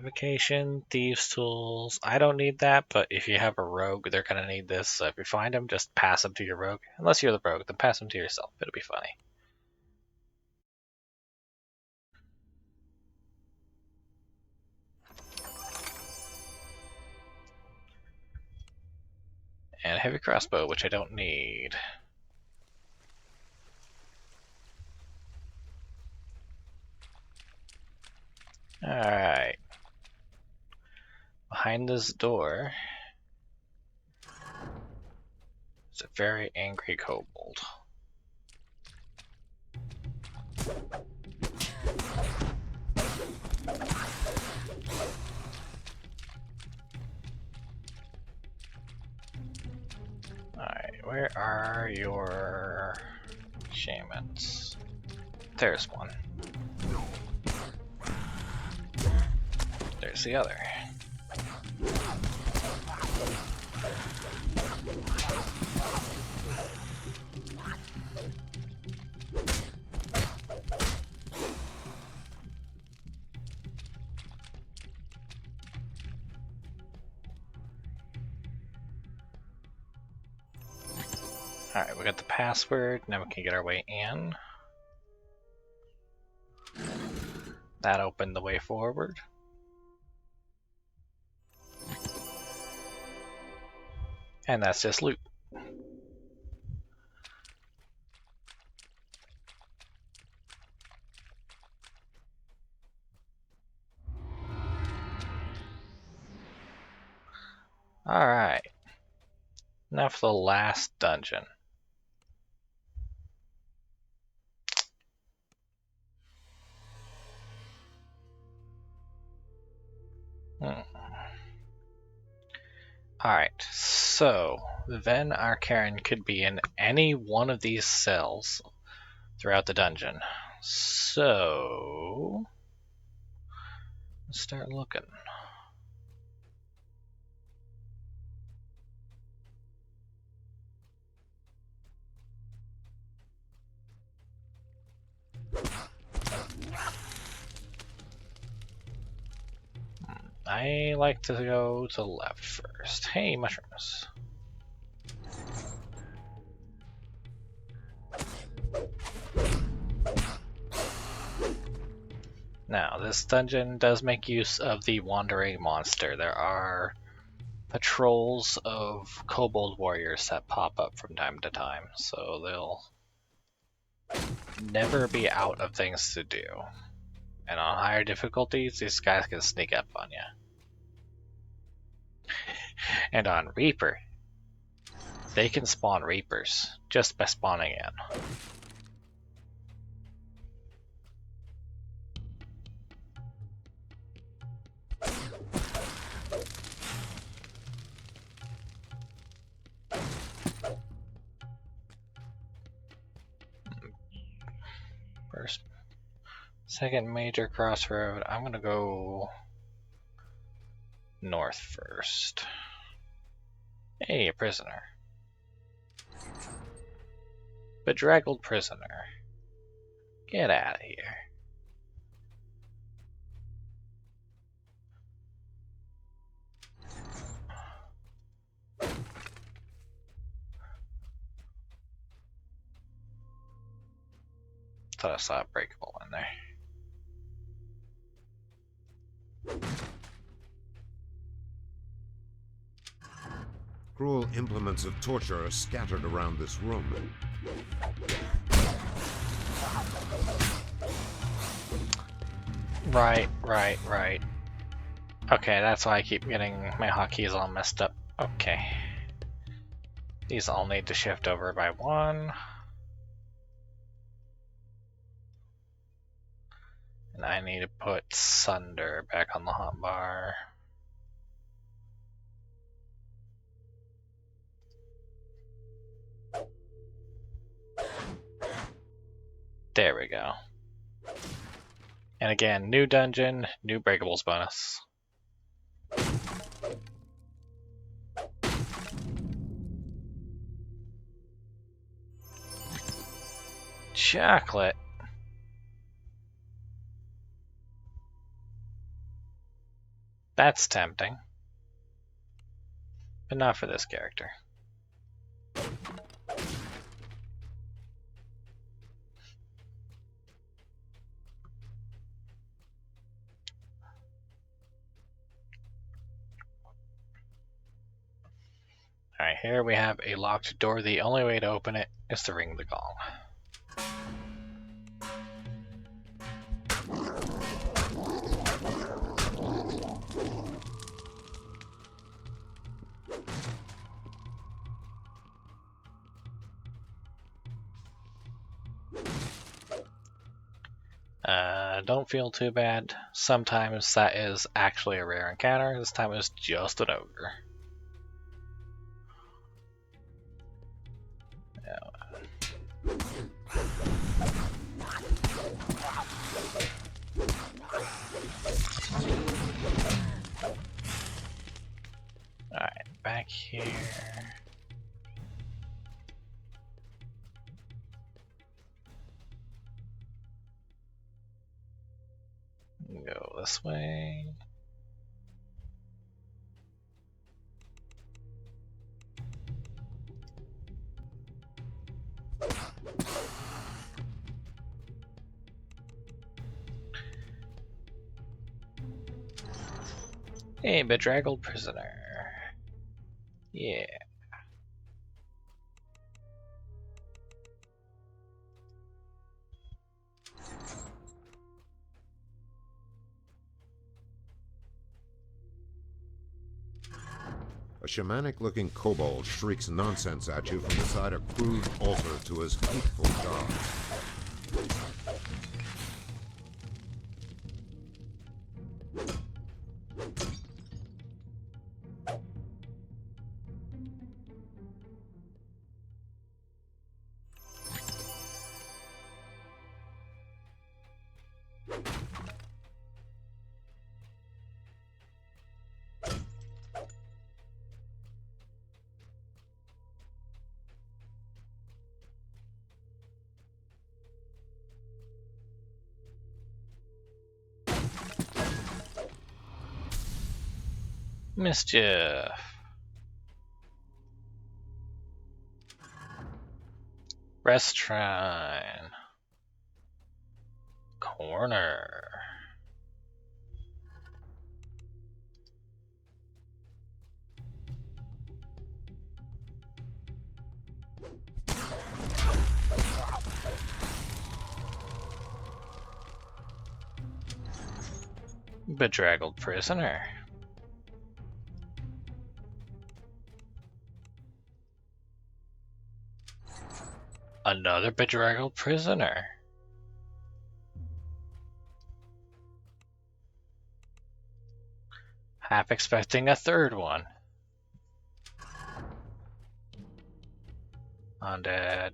Speaker 1: Vacation, thieves' tools. I don't need that, but if you have a rogue, they're gonna need this. So if you find them, just pass them to your rogue. Unless you're the rogue, then pass them to yourself. It'll be funny. And a heavy crossbow, which I don't need. Alright. Behind this door is a very angry kobold. Alright, where are your shamans? There's one. There's the other. Alright, we got the password, now we can get our way in. That opened the way forward. And that's just loot. Alright. Now for the last dungeon. Alright, so then our Karen could be in any one of these cells throughout the dungeon. So let's start looking. I like to go to the left first. Hey, mushrooms. Now, this dungeon does make use of the wandering monster. There are patrols of kobold warriors that pop up from time to time, so they'll never be out of things to do. And on higher difficulties, these guys can sneak up on you. And on Reaper, they can spawn Reapers just by spawning in. First, second major crossroad, I'm gonna go north first. Hey, a prisoner. Bedraggled prisoner. Get out of here. Thought I saw a breakable in there.
Speaker 3: Cruel implements of torture are scattered around this room.
Speaker 1: Right. Okay, that's why I keep getting my hotkeys all messed up. Okay. These all need to shift over by one. And I need to put Sunder back on the hotbar. There we go. And again, new dungeon, new breakables bonus. Chocolate. That's tempting. But not for this character. Alright, here we have a locked door. The only way to open it is to ring the gong. Don't feel too bad. Sometimes that is actually a rare encounter. This time it was just an ogre. Alright, back here. Go this way. A bedraggled prisoner. Yeah.
Speaker 3: A shamanic-looking kobold shrieks nonsense at you from beside a crude altar to his hateful god.
Speaker 1: Mischief. Restaurant. Corner. Bedraggled prisoner. Another bedraggled prisoner. Half expecting a third one. Undead.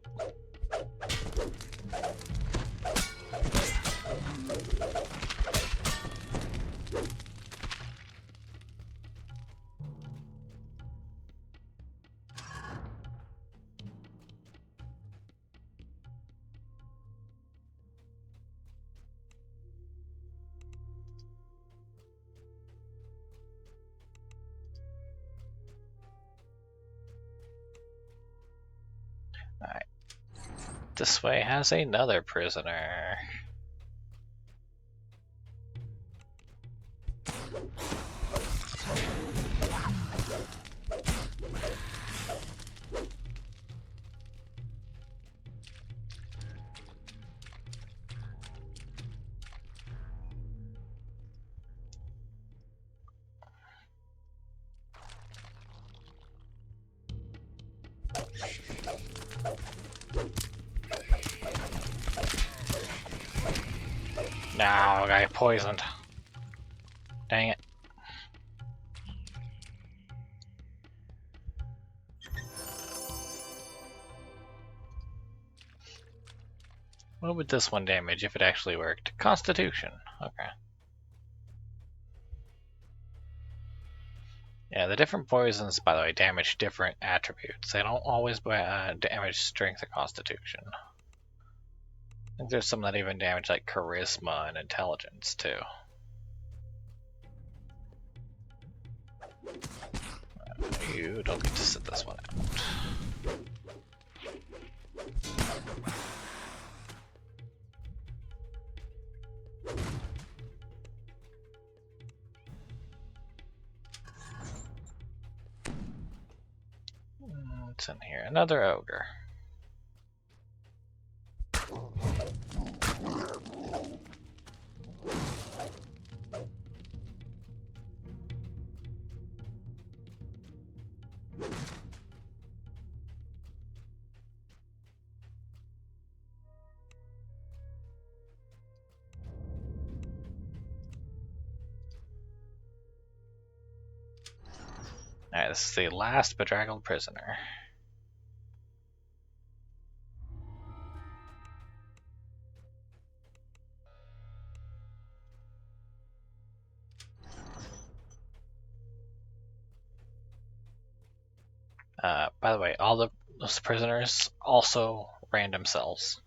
Speaker 1: Alright. This way has another prisoner. No, I got poisoned. Dang it. What would this one damage if it actually worked? Constitution. Okay. Yeah, the different poisons, by the way, damage different attributes. They don't always damage strength or constitution. I think there's some that even damage like charisma and intelligence too. You don't get to sit this one out. What's in here? Another ogre. Alright, this is the last bedraggled prisoner. By the way, all those prisoners also random cells.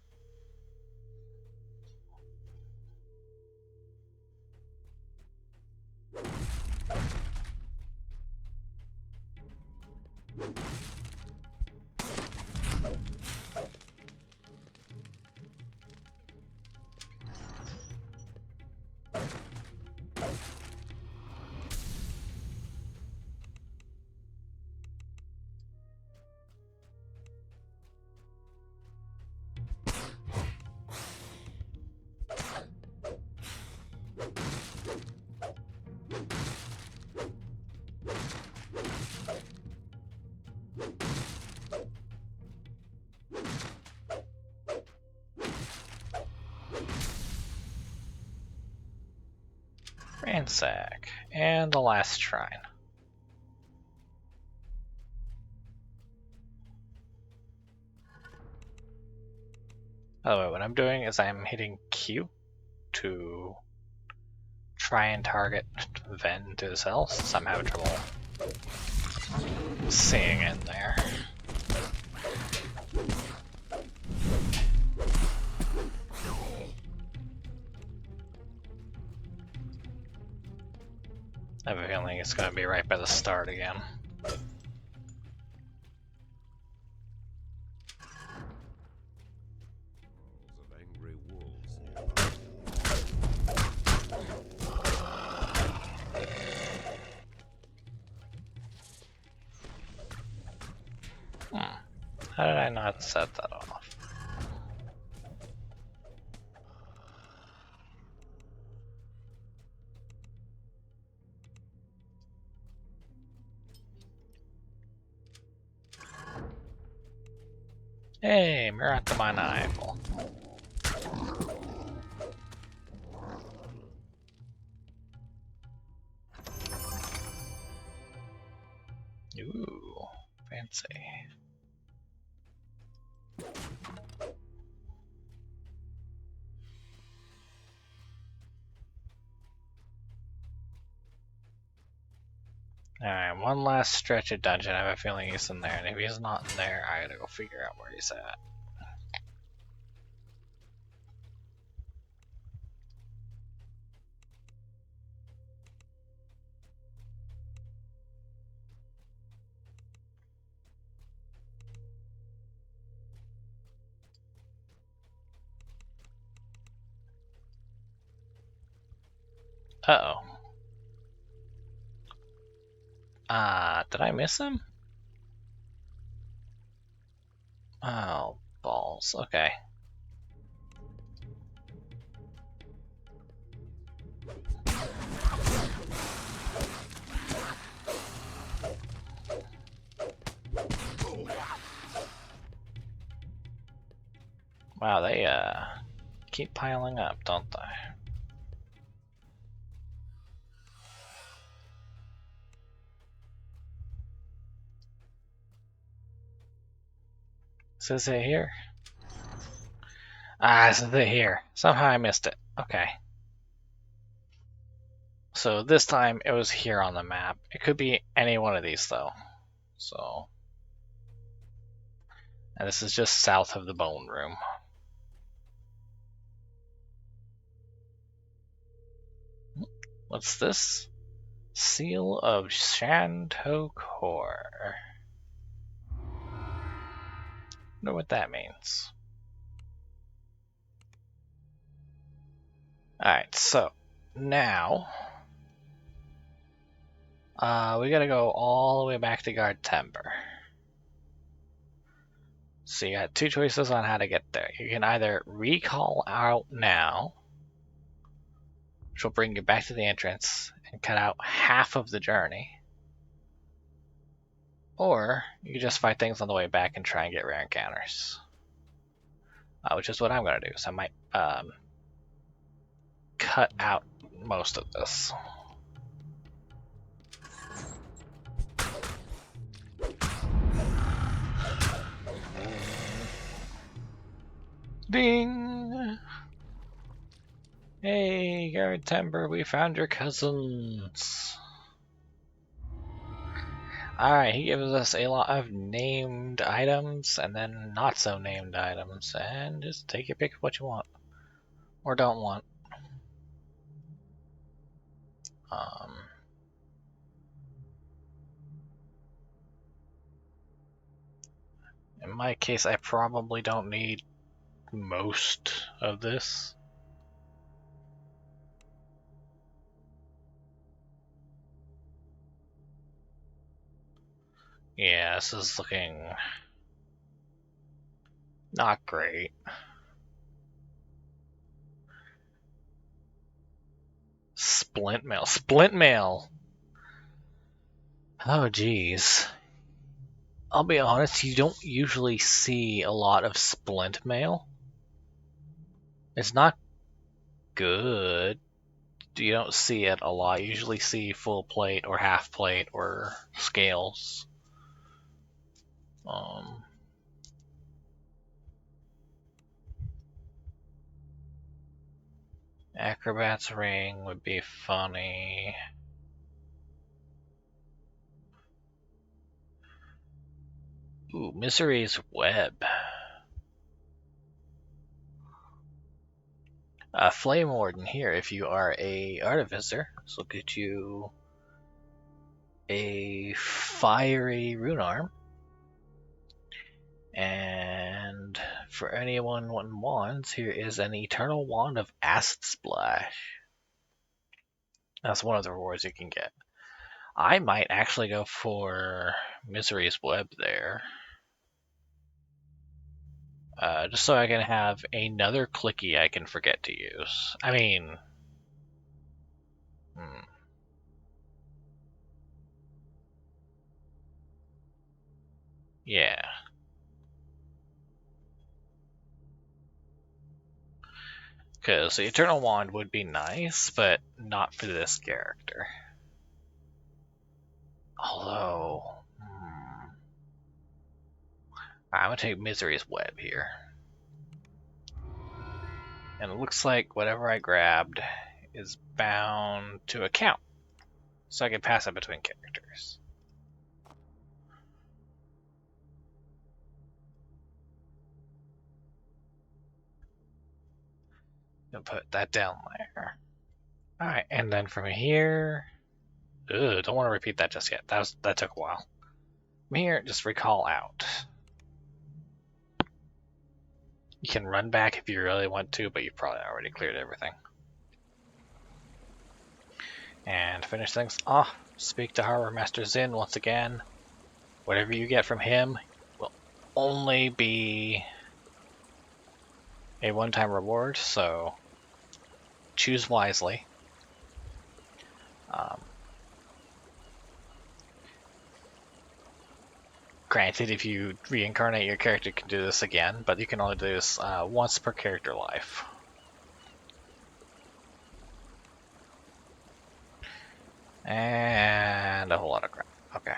Speaker 1: Ransack. And the last shrine. By the way, what I'm doing is I'm hitting Q to try and target Ven to the cells, since I'm having trouble seeing it there. I have a feeling it's going to be right by the start again.
Speaker 3: Of angry wolves.
Speaker 1: How did I not set that off? Hey, Mirata Maniacal. Ooh, fancy. Alright, one last stretch of dungeon. I have a feeling he's in there, and if he's not in there, I gotta go figure out where he's at. Uh-oh. Did I miss him? Oh, balls. Okay. Wow, they, keep piling up, don't they? Says it here? Ah, it's it here. Somehow I missed it. Okay. So this time it was here on the map. It could be any one of these though. So. And this is just south of the bone room. What's this? Seal of Shanto Core. Wonder what that means. Alright, so now we gotta go all the way back to Guard Timber. So you got two choices on how to get there. You can either recall out now, which will bring you back to the entrance and cut out half of the journey. Or you can just fight things on the way back and try and get rare encounters. Which is what I'm going to do. So I might cut out most of this. Ding! Hey, Guard Timber, we found your cousins. Alright, he gives us a lot of named items and then not so named items. And just take your pick of what you want. Or don't want. In my case, I probably don't need most of this. Yeah, this is looking not great. Splint mail. Splint mail! Oh, geez. I'll be honest, you don't usually see a lot of splint mail. It's not good. you don't see it a lot. You usually see full plate or half plate or scales. Acrobat's ring would be funny. Ooh, Misery's web. Flame Warden here, if you are a artificer, this will get you a fiery rune arm. And for anyone wanting wands, here is an eternal wand of acid splash. That's one of the rewards you can get. I might actually go for Misery's web there. Just so I can have another clicky I can forget to use. I mean... Yeah. Because the Eternal Wand would be nice, but not for this character. Although... I'm going to take Misery's web here. And it looks like whatever I grabbed is bound to a count. So I can pass it between characters. I'll put that down there. Alright, and then from here... Ugh, don't want to repeat that just yet. That took a while. From here, just recall out. You can run back if you really want to, but you probably already cleared everything. And to finish things off, speak to Harbor Master Zin once again. Whatever you get from him will only be a one-time reward, so choose wisely. Granted, if you reincarnate your character, you can do this again, but you can only do this once per character life. And a whole lot of crap. Okay.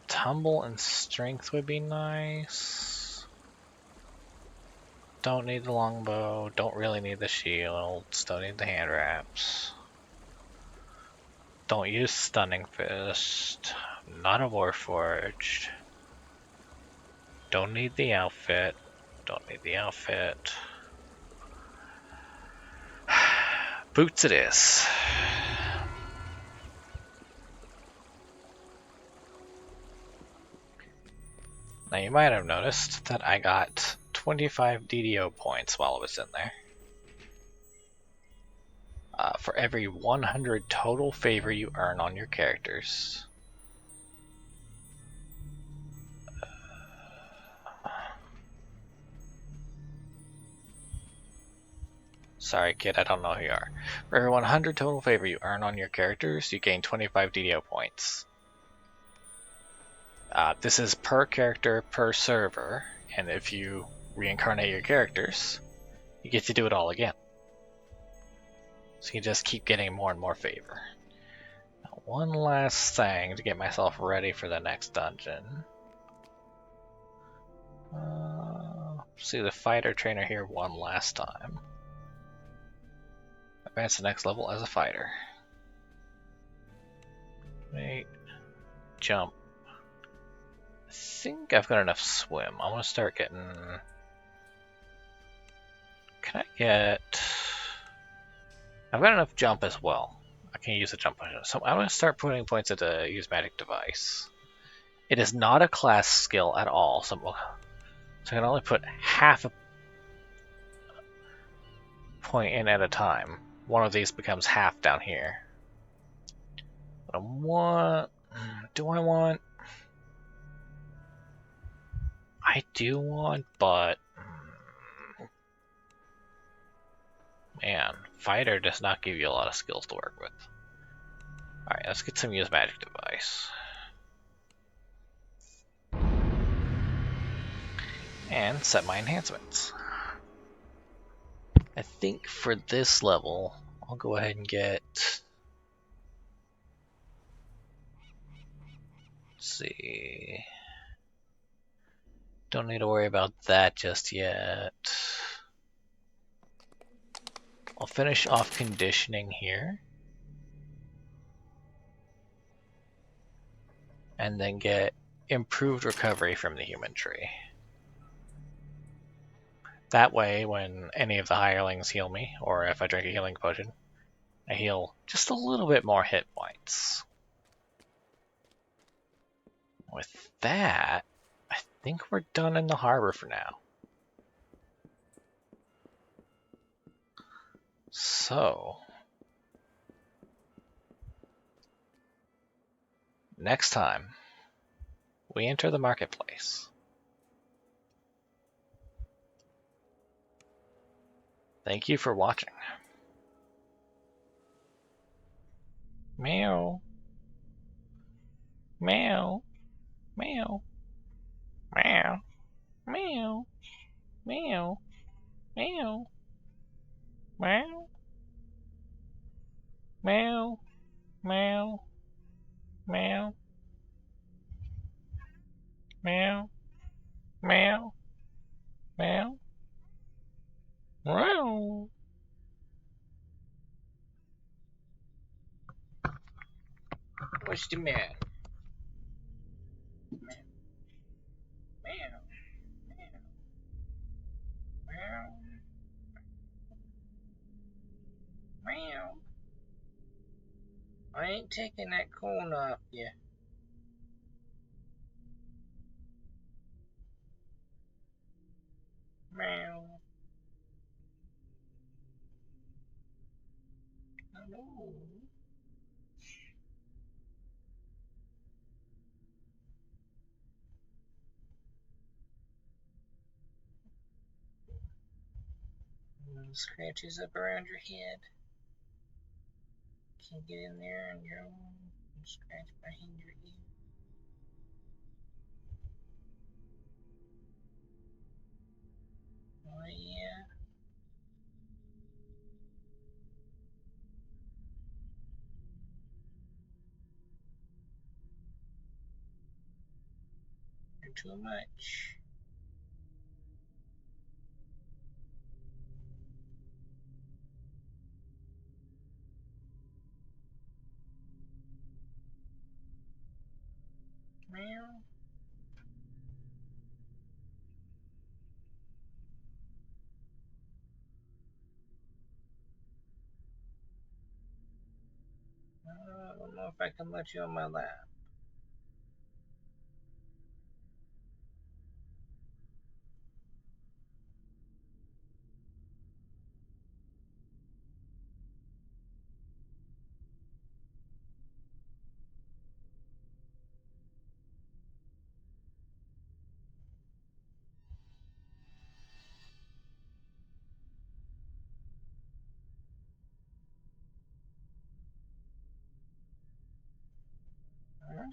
Speaker 1: Tumble and strength would be nice. Don't need the longbow. Don't really need the shields. Don't need the hand wraps. Don't use Stunning Fist. Not a Warforged. Don't need the outfit. Don't need the outfit. Boots it is. Now you might have noticed that I got 25 DDO points while I was in there. For every 100 total favor you earn on your characters. Sorry kid, I don't know who you are. For every 100 total favor you earn on your characters, you gain 25 DDO points. This is per character per server, and if you reincarnate your characters, you get to do it all again. So you just keep getting more and more favor. Now, one last thing to get myself ready for the next dungeon. See the fighter trainer here one last time. Advance the next level as a fighter. Wait. Jump. I think I've got enough swim. I'm gonna start getting... Can I get... I've got enough jump as well. I can use a jump potion. So I'm going to start putting points into use magic device. It is not a class skill at all, so I can only put half a point in at a time. One of these becomes half down here. But do I want? I do want, but man, fighter does not give you a lot of skills to work with. Alright, let's get some use magic device. And set my enhancements. think for this level, I'll go ahead and get. Let's see. Don't need to worry about that just yet. I'll finish off conditioning here. And then get improved recovery from the human tree. That way, when any of the hirelings heal me, or if I drink a healing potion, I heal just a little bit more hit points. With that, I think we're done in the harbor for now. So, next time, we enter the marketplace. Thank you for watching. Meow. Meow. Meow. Meow. Meow. Meow. Meow. Meow. Meow. Meow. Meow. Meow. Meow. Meow. Meow. What's the matter? Meow. Meow. Meow. Meow. I ain't taking that corn off you. Meow. Hello. Scratches up around your head. Can you get in there and go and scratch behind your ear? Oh yeah. You're too much. Meow. I don't know if I can let you on my lap. Huh?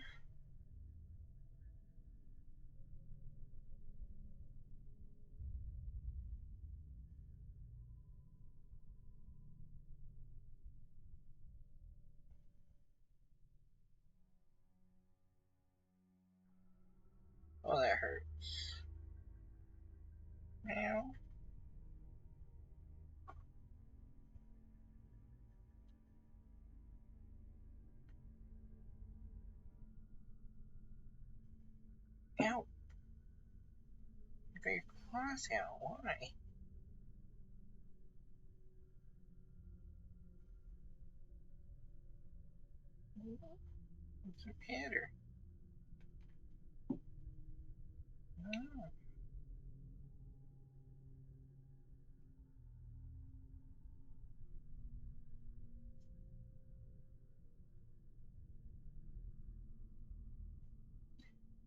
Speaker 1: Oh, that hurts. Meow. Ow. You're very cross out. Why? It's a patter. Oh.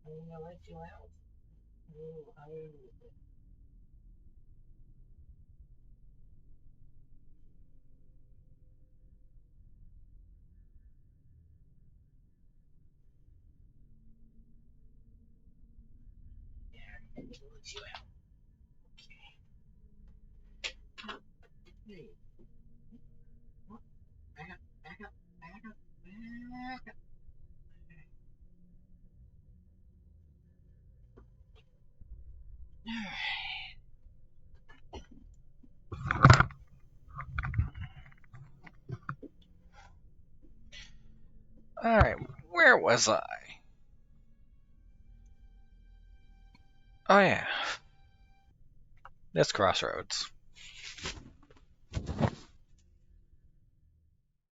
Speaker 1: I'm gonna let you out. Oh, yeah, I'm gonna let you out. Alright, where was I? Oh yeah. This crossroads.